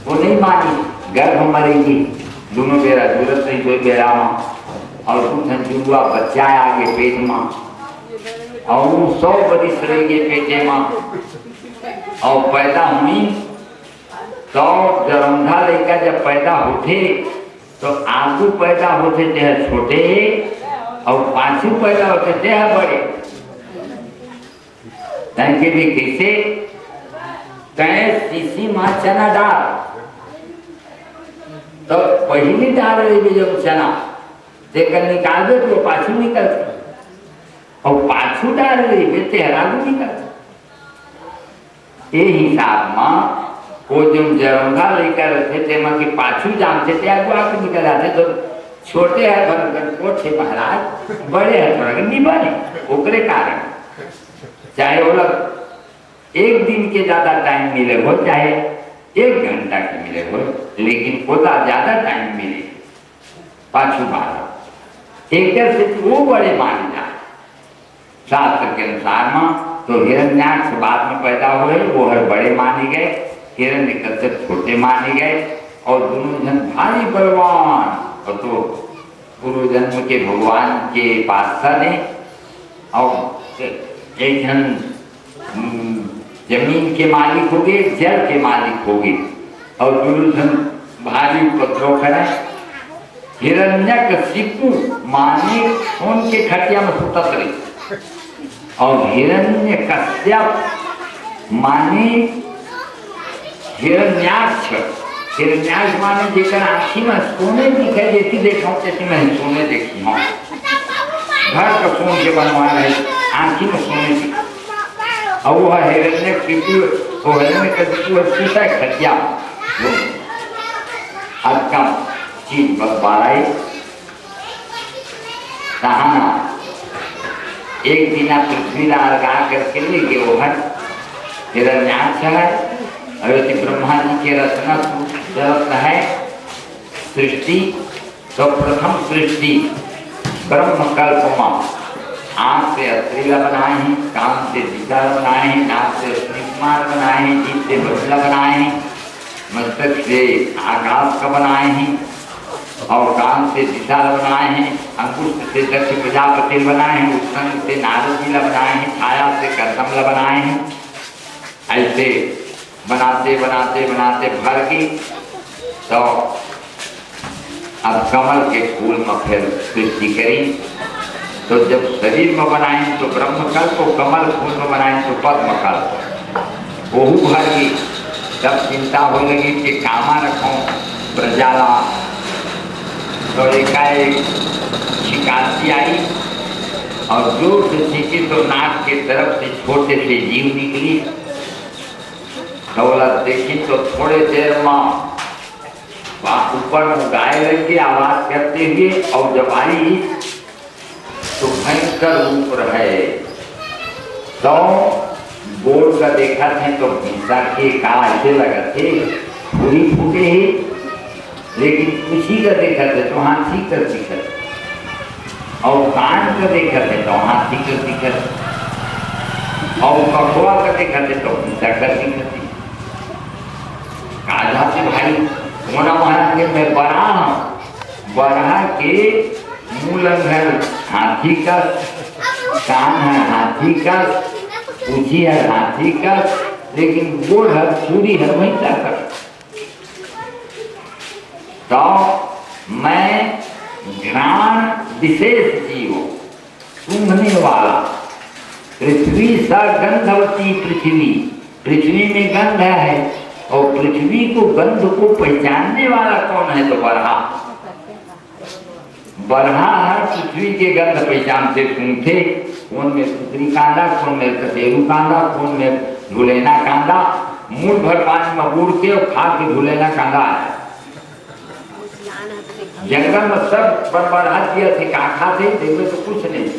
वो नहीं मानी, गर्भ मरेगी दोनों बेरा जरूरत नहीं, कोई बेरा में और कुछ जुड़वा बच्चा आगे पेट में और 100 बरिस रहेंगे पेटे में और पैदा हुई तो जरंधा लड़का जब पैदा होते तो आगू पैदा होते थे छोटे और पाछू पैदा होते थे बड़े। तंके भी कैसे सीसी माँ चना डाल तो पहली डाल रही जब चना देकर निकाल दे तो पाछू निकलते और पाछू डाल रही बेटे आगू निकलते। ये हिसाब में वो जो जरंगा लेकर रहते थे मां के पाछू जानते थे आगू आगे निकल आते तो छोटे है भरगन थे महाराज, बड़े है भरगन नहीं बने ओकरे कारण चाहे वो लोग 1 दिन के ज्यादा टाइम मिले हो चाहे 1 घंटा के मिले हो, लेकिन ओदा ज्यादा टाइम मिले पाछू बारह एक से वो बड़े माने जाए शास्त्र के अनुसार में। तो हिरण्याक्ष बाद में पैदा हुए वो हर बड़े माने गए, हिरण्यकश्यप छोटे माने गए और दोनों जन भारी बलवान। और तो पूर्व जन्म के भगवान के पातशाह ने और एक जन जमीन के मालिक हो गए, जल के मालिक हो गए और दोनों जन भारी उपद्रव कराए। हिरण्यकशिपु माने सोन के खटिया में सुतत रही और हिरण्यकश्यप माने हिरण्याक्ष, हिरण्याक्ष माने जेकर आँखी में सोने दिखाई देती देखा तैसी मैं सोने देखी हूँ, घर का सोन के बनवा रहे आँखी में सोने दिखा और वो हिरण्यकशिपु, वो हिरण्यकशिपु सीता खटिया आज का चीज बस बाराई सहाना एक बिना पृथ्वी लगा करके लेके वो हर हिरण्याक्ष है। अयोध्या ब्रह्मा जी के रचना रत्न है सृष्टि। तो प्रथम सृष्टि ब्रह्म कल्पमा आँख से अस्त्रीला बनाए हैं, कान से सीता बनाए हैं, नाक से कुमार बनाए हैं, जीभ से बसला बनाए हैं, मस्तक से आकाश का बनाए हैं और कान से दिशा बनाए हैं, अंकुश से दक्ष प्रजापति बनाए हैं, उत्संग से नारद जी बनाए हैं, छाया से करदम बनाए हैं। ऐसे बनाते बनाते बनाते भर की तो अब कमल के फूल में फिर सृष्टि करी। तो जब शरीर में बनाए तो ब्रह्मकल्प, तो कमल फूल में बनाए तो पद्मकल्प। वहू भर की तब चिंता हो लगी कि कामा रखूं प्रजाला। तो एकाएक शिकायती आई और जोर से सीखी तो नाक के तरफ से छोटे से जीव निकली। दौलत देखी तो थोड़े देर में ऊपर गाय लगी आवाज करते हुए और जब आई तो भयंकर रूप रहे। तो बोर्ड का देखा थे तो भीषा के कहा ऐसे लगा थे पूरी फूटे ही लेकिन उसी का देखा थे तो हाथी कर दिखत, और कान का देखा थे तो हाथी कर दिखत, और कखुआ का देखा थे तो भैंसा कर दिखत। काजा से भाई मोना महाराज के मैं बड़ा हूँ, बड़ा के मूलंग है हाथी का, कान है हाथी का, पूछी है हाथी का, लेकिन गोड़ है सूरी है भैंसा का। तो मैं घ्राण विशेष जीव, सूंघने वाला, पृथ्वी सा गंधवती पृथ्वी, पृथ्वी में गंध है, और पृथ्वी को गंध को पहचानने वाला कौन है? तो बरहा। बरहा है पृथ्वी के गंध पहचानते, सूंघते, कौन में सुतरी कांदा, कौन में कतेरू कांदा, कौन में झुलेना कांदा, मूल भर पानी में बूढ़ के और खा के झुलेना कांदा है। जंगल में सब बरबरा दिया थे, का खाते देखो तो कुछ नहीं,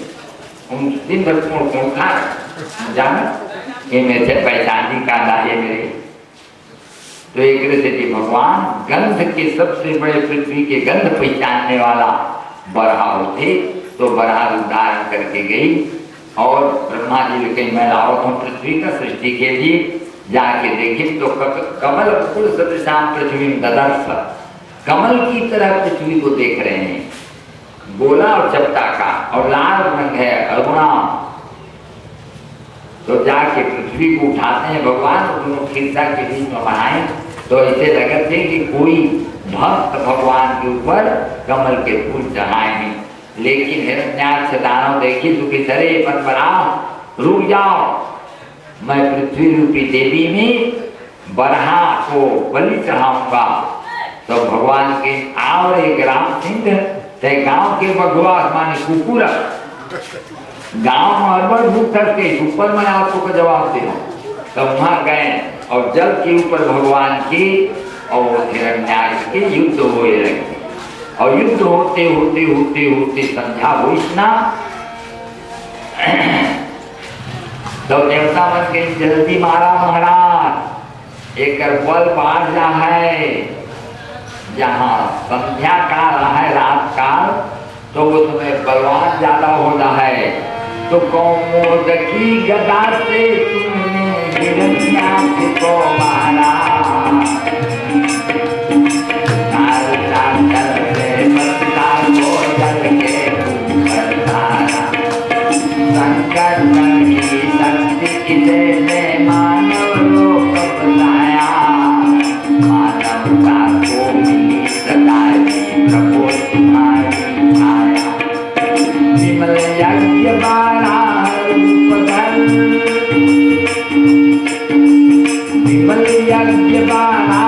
उन दिन भर कौन खा जाना ये मेरे पहचानी कांदा है मेरे। तो एक से भगवान गंध के सबसे बड़े पृथ्वी के गंध पहचानने वाला बरहा होते, तो बरहा धारण करके गई और ब्रह्मा जी ने कही मैं लावत हूँ पृथ्वी का सृष्टि के लिए। जाके देखे तो कमल फूल सदृशाम पृथ्वी में ददर्श, कमल की तरह पृथ्वी को देख रहे हैं, गोला और चपटा का, और लाल रंग है अरुणा। तो जाके पृथ्वी को उठाते हैं भगवान, दोनों खिरसा के बीच में बनाए, तो ऐसे लगे थे कि कोई भक्त भगवान के ऊपर कमल के फूल चढ़ाए हैं। लेकिन हिरण्याक्ष दानव देखी तो कि सरे मत बनाओ, रुक जाओ, मैं पृथ्वी रूपी देवी में बरहा को बलि चढ़ाऊंगा। तो भगवान के आवरे ग्राम सिंह ते गांव के बघवा माने कुकुर, गांव में अरबड़ भूख के ऊपर मैं आपको का जवाब दे रहा हूँ। तो वहां गए और जल के ऊपर भगवान की और हिरण्याक्ष के युद्ध हुए लगे, और युद्ध होते होते होते होते संध्या हुई ना, तो देवता मन के जल्दी मारा महाराज, एक बल बाढ़ जा है, जहाँ संध्या काल है रात काल, तो उसमें बलवान ज्यादा होता है। तो कौमोदकी गदा से तुमने हिरण्याक्ष को मारा, शंकर की शक्ति किसे ने मानव लोक बताया, मानवता को मिली सदा की प्रभु तुम्हारी छाया। विमल यज्ञ बारा रूप धर, विमल यज्ञ बारा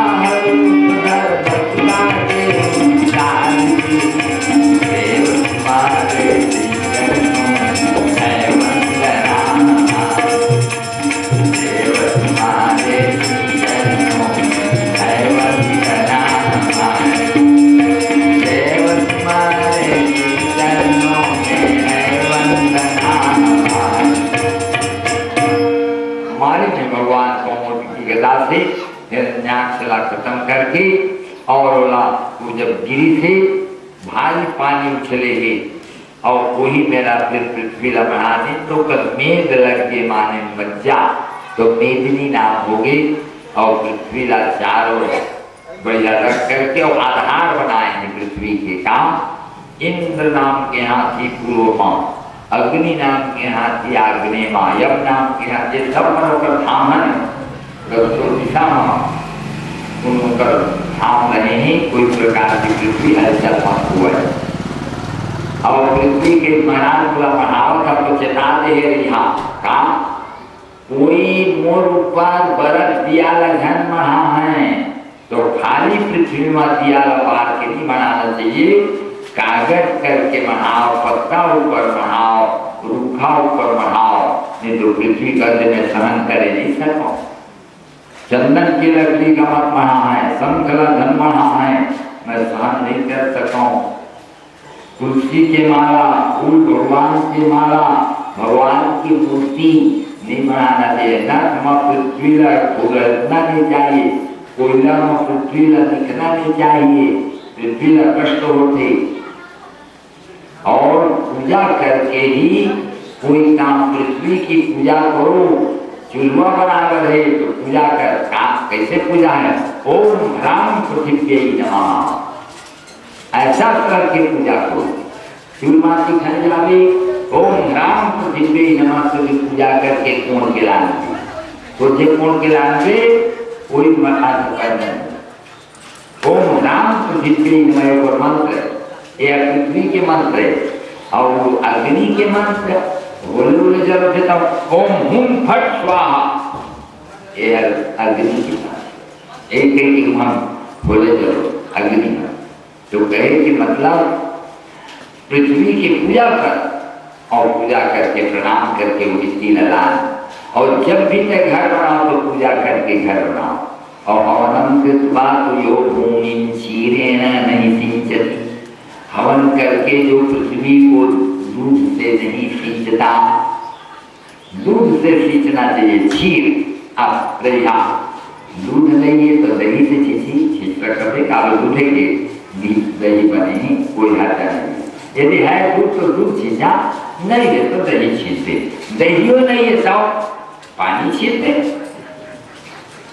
रूप धर, बचला के उच्चारी, देव तुम्हारे खत्म करके और वो जब गिरी थे भारी पानी उछले ही, और वही मेरा फिर पृथ्वी ला बढ़ाने तो कल मेघ लग के माने मज्जा, तो मेदिनी नाम हो गई, और पृथ्वी ला चारों बढ़िया रख करके और आधार बनाए हैं पृथ्वी के काम। इंद्र नाम के हाथी पूर्व माँ, अग्नि नाम के हाथी आग्नेय माँ, यम नाम के हाथी सब मनोकर धाम है दिशा माँ उनकर धाम रहे हैं। कोई प्रकार की पृथ्वी हलचल मत हुआ है, और पृथ्वी के महाराज पूरा बढ़ाव था तो चेता दे यहाँ का कोई मोर ऊपर बरफ दिया लगन मढ़ा है, तो खाली पृथ्वी में दिया लबार के नहीं बनाना चाहिए, कागज करके मढ़ाओ, पत्ता ऊपर मढ़ाओ, रूखा ऊपर मढ़ाओ, नहीं तो पृथ्वी गर्द में सहन करे नहीं सको। चंदन की लकड़ी का मत मढ़ा है, शंखला धन मढ़ा है, मैं सहन नहीं कर सकूं। तुलसी के माला, फूल भगवान की माला, भगवान की मूर्ति नहीं बनाना चाहिए, न पृथ्वी रखना नहीं चाहिए, कोयला में पृथ्वी दिखना नहीं चाहिए, पृथ्वी का कष्ट होते और पूजा करके ही कोई काम, पृथ्वी की पूजा करो, चूल्हा बराबर है तो पूजा कर, काम कैसे पूजा है? ओम राम पृथ्वी नमः, ऐसा करके पूजा करो। चूल्हा दिखाई जावे, ओम राम पृथ्वी नमः से पूजा करके कोण के लाने, सोचे कोण के लाने कोई मता नहीं। ओम राम पृथ्वी नमः और मंत्र, ये पृथ्वी के मंत्र है और अग्नि के मंत्र बोले बोले जब थे तब ओम हुम फट स्वाहा, ये अग्नि की बात। एक एक हम बोले जब अग्नि तो कहे कि मतलब पृथ्वी की पूजा कर और पूजा करके प्रणाम करके मिट्टी लगाए, और जब भी मैं घर बनाओ तो पूजा करके घर बनाओ। और हवनम कृत्वा तो यो भूमि क्षीरेण नहीं सिंचति, हवन करके जो पृथ्वी को दूध से नहीं सींचता, दूध से सींचना चाहिए। क्षीर आप दहिया, दूध नहीं है तो दही से छींच कर कभी काले दूधेंगे दही बने, कोई हर्जा नहीं। यदि है दूध तो दूध छींचा, नहीं है तो दही छींचते, दहियो नहीं है तो पानी छींचते।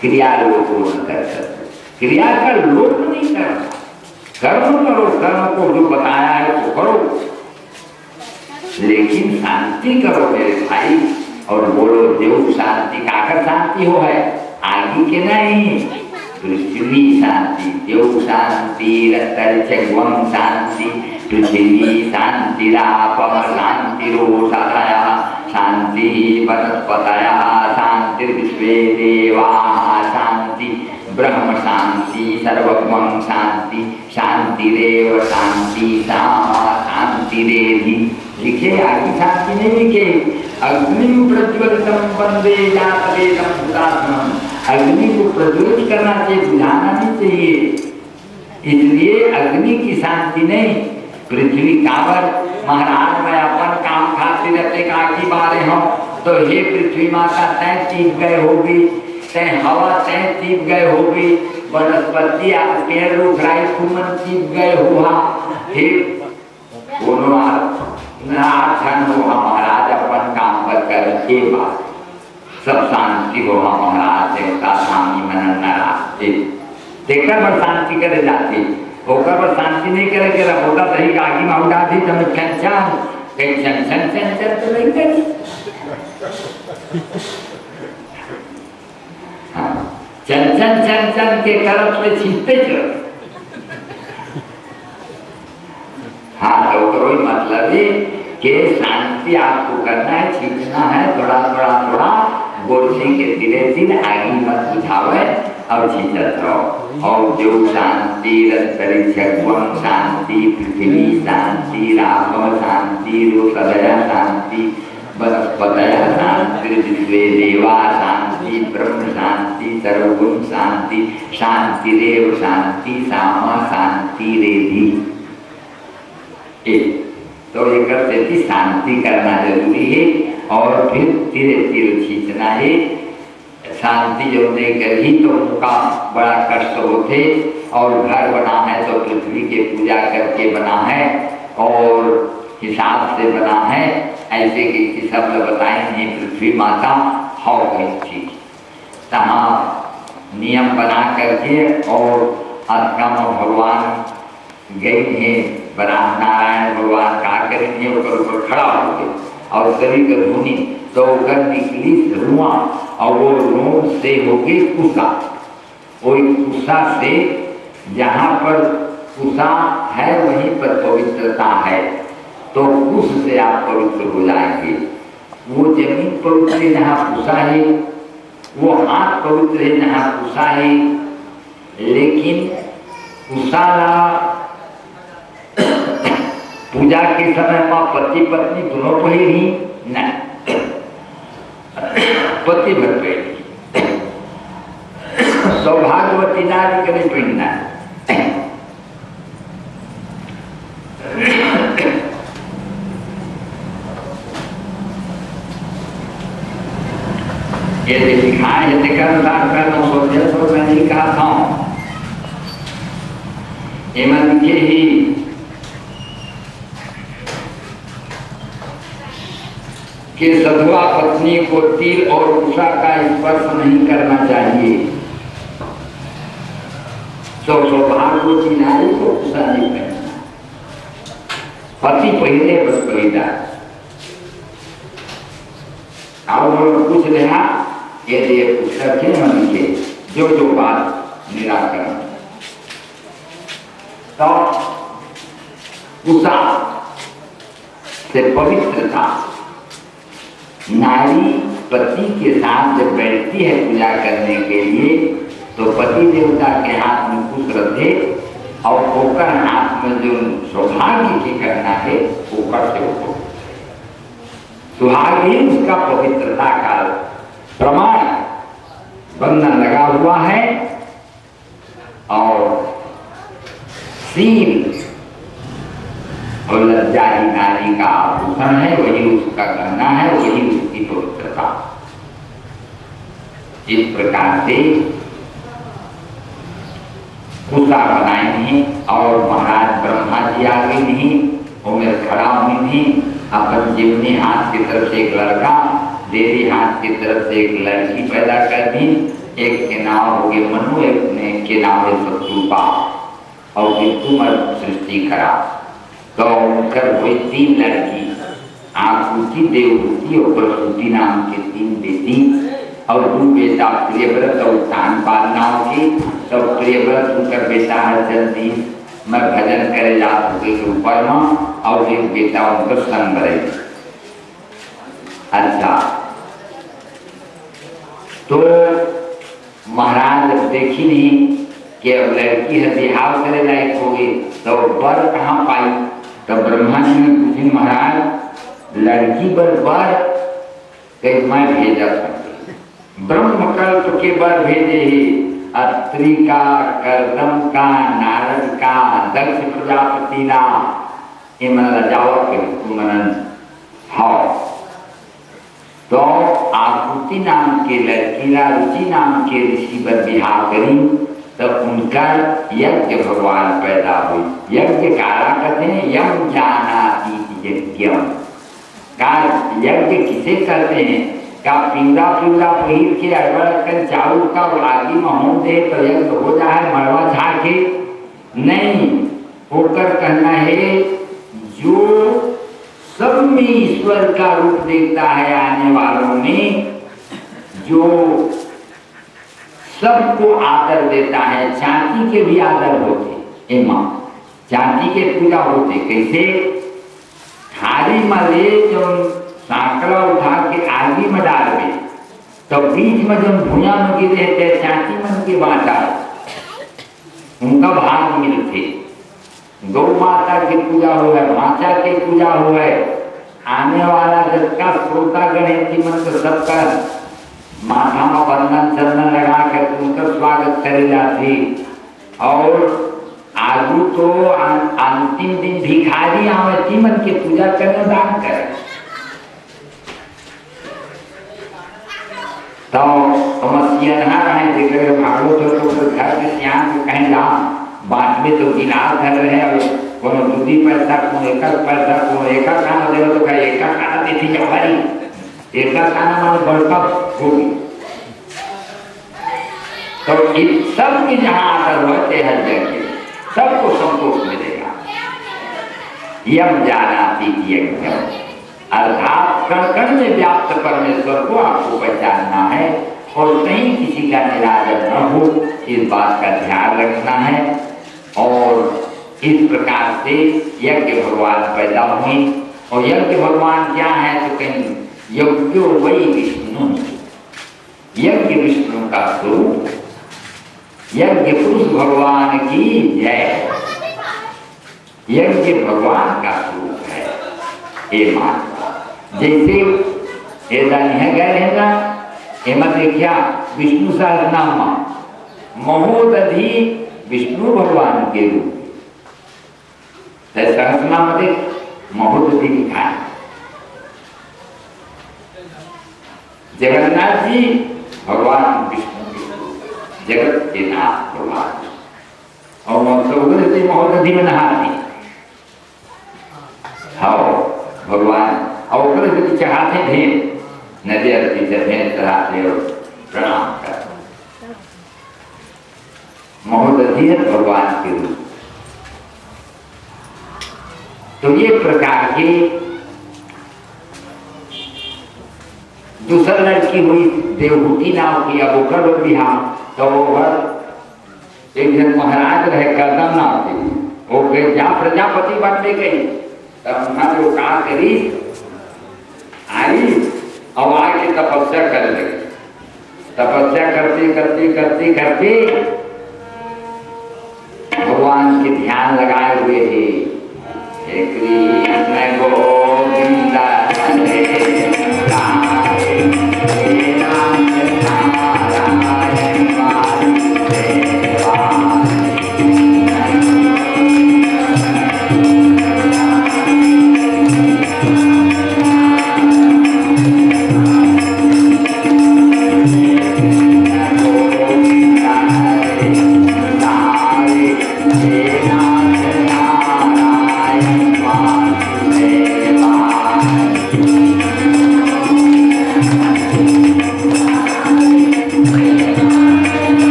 क्रिया लोग कर सकते, क्रिया का लोप नहीं करना, कर्म करो, कर्म को जो बताया है वो करो, लेकिन शांति करो मेरे भाई। और बोलो देव शांति, काकर शांति हो है आगे के नहीं, पृथ्वी शांति, देव शांति, रतर्चम शांति, पृथ्वी शांति, रापम शांति, रोषादया शांति, वनस्पतया शांति, विश्वे देवा शांति, ब्रह्म शांति, सर्वगम शांति, शांतिरेव शांति, सामा शांतिरेधि। लिखे आगे शांति नहीं लिखे, अग्नि प्रज्वलितम वंदे जातवेदम भूतात्मम, अग्नि को प्रज्वलित करना चाहिए, बुझाना नहीं चाहिए। इसलिए अग्नि की शांति नहीं, पृथ्वी कावर महाराज मैं अपन काम खाते रहते काकी बारे हो तो हे पृथ्वी माता तय चीप गए होगी, तय हवा तय चीप गए होगी, वनस्पति पेड़ रुख राई फूमन चीप गए हुआ, हे नाथन हो महाराज अपन काम पर कर के बात सब शांति हो महाराज देवता स्वामी मनन नाराज देखकर पर शांति करे जाती, होकर पर शांति नहीं करे के होता सही आगे में उड़ा दी तो मैं छन कहीं छन छन छन छन तो नहीं करी। छन छन छन छन के तरफ में छीनते चलो। हाँ तो कोई मतलब है कि शांति आपको करना है, छीनना है, थोड़ा थोड़ा थोड़ा गोरसी के धीरे धीरे आगे मत बुझावे और छीनत रहो। और जो शांति रंतरिक्षम शांति, पृथ्वी शांति, राम शांति, रोषदया शांति, वनस्पतया शांति, विश्वे देवा शांति, ब्रह्म शांति, सर्वगुण शांति, शांतिरेव शांति, सामा शांतिरेधि। तो ये करते थी शांति करना जरूरी है और फिर धीरे धीरे खींचना है। शांति जो देकर ही तो उनका बड़ा कष्ट होते। और घर बना है तो पृथ्वी के पूजा करके बना है और हिसाब से बना है, ऐसे कि सब बताएंगे पृथ्वी माता हो गई थी तहाँ नियम बना करके। और अष्टम भगवान गए हैं नारायण भगवान का करेंगे ऊपर खड़ा हो गए और कभी कर धुनी तो कर निकली धुआं और वो रोड से होके कुसा, वही कुसा से जहाँ पर कुसा है वहीं पर पवित्रता है तो कुश से आप पवित्र हो जाएंगे। वो जमीन पवित्र है जहाँ कुसा है, वो हाथ पवित्र है जहाँ कुसा है, लेकिन कुशाला पूजा के समय में पति पत्नी दोनों पहली न पति भर पहली सौभाग्यवती नारी के नहीं पहनना। ये सिखाए जैसे कर्मदार करना सोचे तो मैं नहीं कहा था एवं लिखे ही कि सधवा पत्नी को तिल और उषा का स्पर्श नहीं करना चाहिए। सौभाग्यवती नारी को उषा नहीं पहनना, पति पहले बस परिधा। और पूछ रहा ये पुस्तक के मन के जो बात निराकरण। तो उषा से पवित्रता, नारी पति के साथ जब बैठती है पूजा करने के लिए तो पति देवता के हाथ में कुछ रखे और होकर हाथ में जो सौभाग्य की करना है वो करते हो। सुहाग ही उसका पवित्रता का प्रमाण बंधन लगा हुआ है। और सील और लज्जा ही नारी का आभूषण है, वही उसका गहना है, वही उसकी पवित्रता। इस प्रकार से उषा बनाए नहीं। और महाराज ब्रह्मा जी आगे नहीं, उम्र खड़ा हुई नहीं, अपन जिमनी हाथ की तरफ से एक लड़का, देवी हाथ की तरफ से एक लड़की पैदा कर दी। एक के नाम हो गए मनु, एक के नाम है शत्रुपा, और विष्णु सृष्टि करा। तो उनकर हुई 3 लड़की, आकुति, देवहूति और प्रसूति नाम के 3 बेटी और 2 बेटा प्रियव्रत और उत्तानपाद नाम की। तो प्रियव्रत उनकर बेटा है जल्दी मैं भजन करे जा सके के ऊपर में, और एक बेटा उनका संग रहे। अच्छा, तो महाराज जब देखी नहीं कि अब लड़की है बिहाव करे लायक होगी तो बर कहाँ पाई। तो ब्रह्मा जी ने पूछी महाराज लड़की बर कहीं मैं भेजा सकती। ब्रह्मकल्प के बर भेजे ही अत्रि का, कर्दम का, नारद का, दक्ष प्रजापति ना, ये मन लजावत के मनन हाँ। तो आकुति नाम के लड़की रुचि नाम के ऋषि पर विवाह करी तो उनका यज्ञ भगवान पैदा हुई। यज्ञ कारा कहते हैं यम जानाति यज्ञम। का यज्ञ किसे कहते हैं? का पीला पहिर के अड़बड़ कर चावल का आदि में हो दे तो यज्ञ हो जाए मरवा झाड़ के नहीं होकर कहना है जो सब में ईश्वर का रूप देखता है आने वालों में, जो सबको आदर देता है। चांदी के भी आदर होते, एमा चांदी के पूजा होते कैसे? थाली में ले जो सांकड़ा उठा के आगे में डाल दे तो बीच में जब भुया में गिरे थे चांदी मन के बांटा उनका भाग मिलते। गौ माता की पूजा हो है, माता की पूजा हो है, आने वाला जिसका श्रोता गणेश मन को सबका माथा में बंधन चंदन लगा कर उनका स्वागत करे जाती। और आगू तो अंतिम दिन भिखारी आवती मन की पूजा करने दान करे। तो समस्या ना रहे देखकर भागवत तो घर के सियान को कहीं जा बात में तो गिनार धर रहे और कोनो दूधी पैसा कोनो एक पैसा कोनो एक खाना दे तो का एक खाना देती जवारी एक खाना में बड़का होगी। तो इस सब की जहाँ आदर होते हैं जगह सबको संतोष मिलेगा। यम जानाति यज्ञ अर्थात कण कण में व्याप्त परमेश्वर को आपको पहचानना है और कहीं किसी का निरादर न हो, इस बात का ध्यान रखना है। और इस प्रकार से यज्ञ भगवान पैदा हुए। और यज्ञ भगवान क्या है तो कहीं यज्ञो वही विष्णु, यज्ञ विष्णु का स्वरूप, यज्ञ पुरुष भगवान की जय, यज्ञ भगवान का स्वरूप है। ये मान जैसे गए है ना हेमत देखिया विष्णु सहस्रनाम महोदधि विष्णु भगवान के रूप सहस्रनाम महोदधि लिखा है। जगन्नाथ जी भगवान विष्णु के रूप, जगत के नाथ भगवान। और से महोदधि में नहाती हाँ भगवान और से चढ़ाते थे नदी आरती से भेंट चढ़ाते और प्रणाम करते महोदधि है भगवान के रूप। तो ये प्रकार की दूसरा लड़की हुई देवहूति नाम की, अब ओकर बिहार तो ओकर एक जन महाराज रहे कदम नाम के, वो गए जा प्रजापति बनने गई, तब वहां जो कहा करी आई और आके तपस्या कर लगी। तपस्या करते करते करते करते भगवान के ध्यान लगाए हुए थे। हे कृष्ण गोविंदा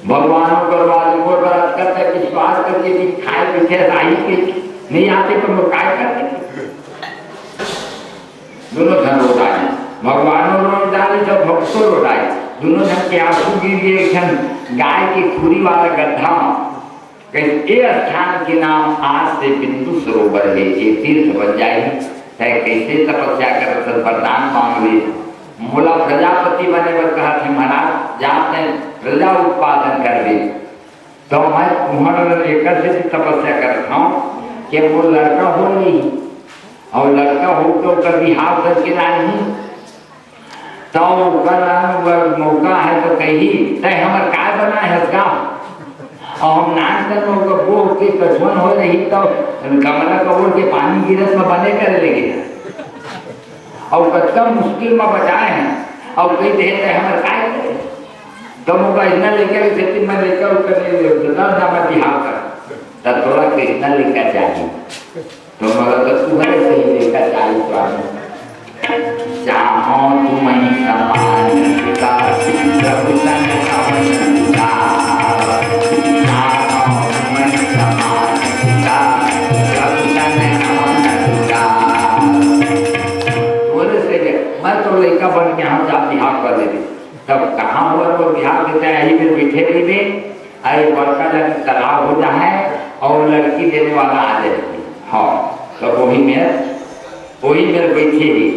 भगवानों पर बात करते विश्वास करके भी खाए पीछे राही के नहीं आते तो लोग काय करते दोनों धन रोटाए भगवानों रोट डाली तो भक्तों रोटाए दोनों धन के आंसू गिर गए। एक गाय की खुरी वाला गड्ढा ये स्थान के नाम आज से बिंदु सरोवर है, ये तीर्थ बन जाएगी। कैसे तपस्या कर वरदान मांग ली मोला प्रजापति बने पर कहा थे महाराज जाते प्रजा उत्पादन कर दे तो मैं तुम्हारे एक से तपस्या करता हूँ कि वो लड़का हो नहीं और लड़का हो तो कभी हाथ करके नहीं तो कर मौका है तो कही तय हमारे काय बना है गाँव और हम नाच कर वो के कछुअन हो रही तो कमला कबूर के पानी गिरस में बने कर लेगे और कच्चा मुश्किल में बचाए हैं और कई देर है हमारे काय करे तो मुझे इतना लेकर खेती में लेकर उतर बिहार कर तब थोड़ा कृष्णा लेकर चाहिए तो मगर तो तुम्हारे सही लेकर चाहिए स्वामी चाहो तुम्हें समान पिता प्रभु मैं तो लड़का बन के हम जा बिहार कर लेते तब कहाँ हुआ तो बिहार देते हैं यही में बैठे रही में अरे बड़का जब तालाब हो जाए और लड़की देने वाला आ जाए हाँ तो वही में बैठे ही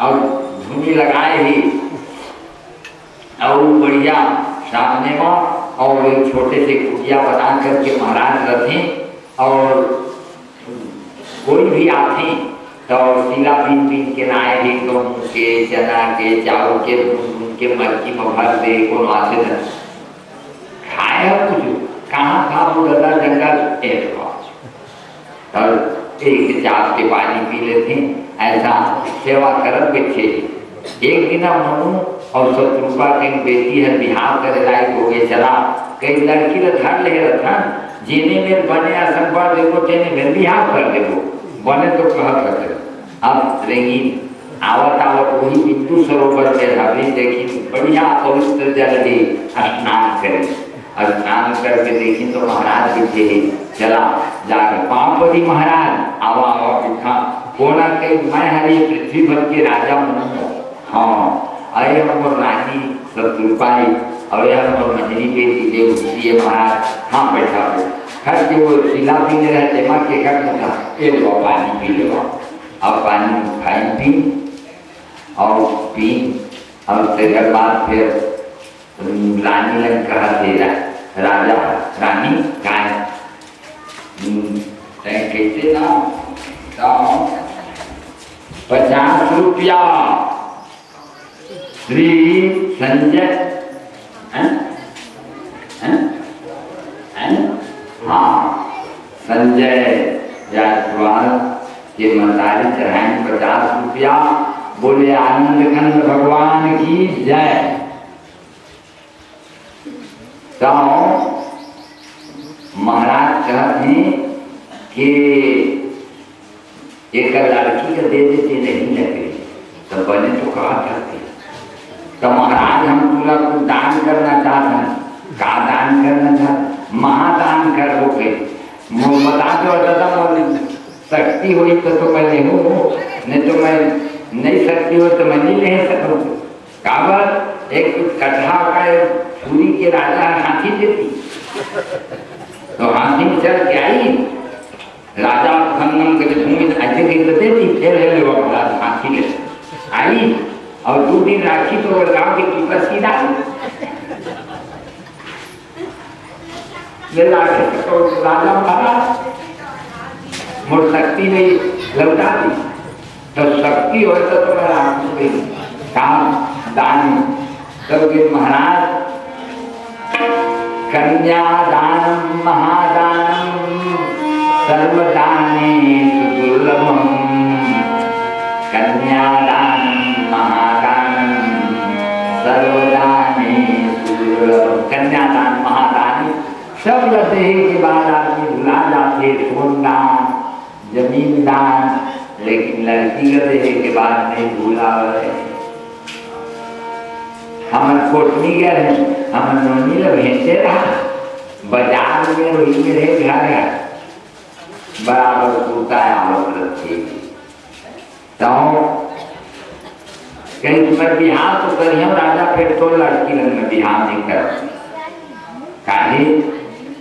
और भूमि लगाए ही और बढ़िया सामने में और एक छोटे से कुटिया बना करके महाराज रखे और कोई भी आते तो सिला बीन बीन के लाए भी गेहूं के चना के चावल के भून के मर्ची में भर दे को आते न खाए कुछ कहाँ था वो गदा जंगल एक और एक चाप के पानी पी लेते ऐसा सेवा करत बैठे। एक दिन मनु और शत्रुपा की बेटी है बिहार करे लायक हो गए चला कई लड़की ने धर ले रखा जीने में बने असंभव देखो तेने में बिहार कर देखो बने तो कहत रखे अब रंगीन आवत आवत वही बिंदु सरोवर में धावी देखी बढ़िया पवित्र जल है स्नान करें और स्नान करके देखी तो महाराज बैठे चला जाके पापति महाराज आवा आवा बिठा कोना के मैं हरी पृथ्वी भर के राजा मनु हाँ अरे हम रानी शत्रुपाई और हम मंजरी बेटी देवहूति महाराज हाँ बैठा खर के वो शिला पीने रहते माँ के घर में था ये लो पानी पी लो अब पानी खाई पी और पी और तेरे बाद फिर रानी लग कहा तेरा राजा रानी गाय कैसे ना तो 50 रुपया श्री संजय हाँ संजय जायसवाल के मतारी चढ़ाएं 50 रुपया, बोले आनंद कंद भगवान की जय। तो महाराज कहते हैं कि एक लड़की को दे देते नहीं लगे तो बने तो कहा करते। तो महाराज हम पूरा कुछ दान करना चाहते हैं। का दान करना चाहते? महादान कर हो गए बता दो दादा, शक्ति हुई तो मैं ले हूँ, नहीं तो मैं नहीं शक्ति हो तो मैं नहीं ले सकूँ। काबर एक कथा का छुरी के राजा हाथी देती, तो हाथी चल के आई राजा संगम के भूमि ऐसे देती, फिर हाथी ले आई और 2 दिन राखी तो गाँव के ऊपर सीधा तो राजा महाराज मोर शक्ति नहीं लौटा दी। तो शक्ति हो तो मैं काम दान करोगे महाराज। कन्यादानम महादानम सर्वदानेषु दुर्लभम, कन्यादानम महादानम सर्वदानेषु दुर्लभम। कन्यादान महादान सब लते के बाद आदमी भुला जाते, सोनदान जमीन दान, लेकिन लड़की लते के बाद नहीं भूला। हम कोटनी गए, हम नोनी लोग भेजते रहा बाजार में, वही मेरे घर बराबर टूटा रखी। तो कहीं तुम्हें बिहार तो करिए राजा, फिर तो लड़की लग में बिहार नहीं कर काहे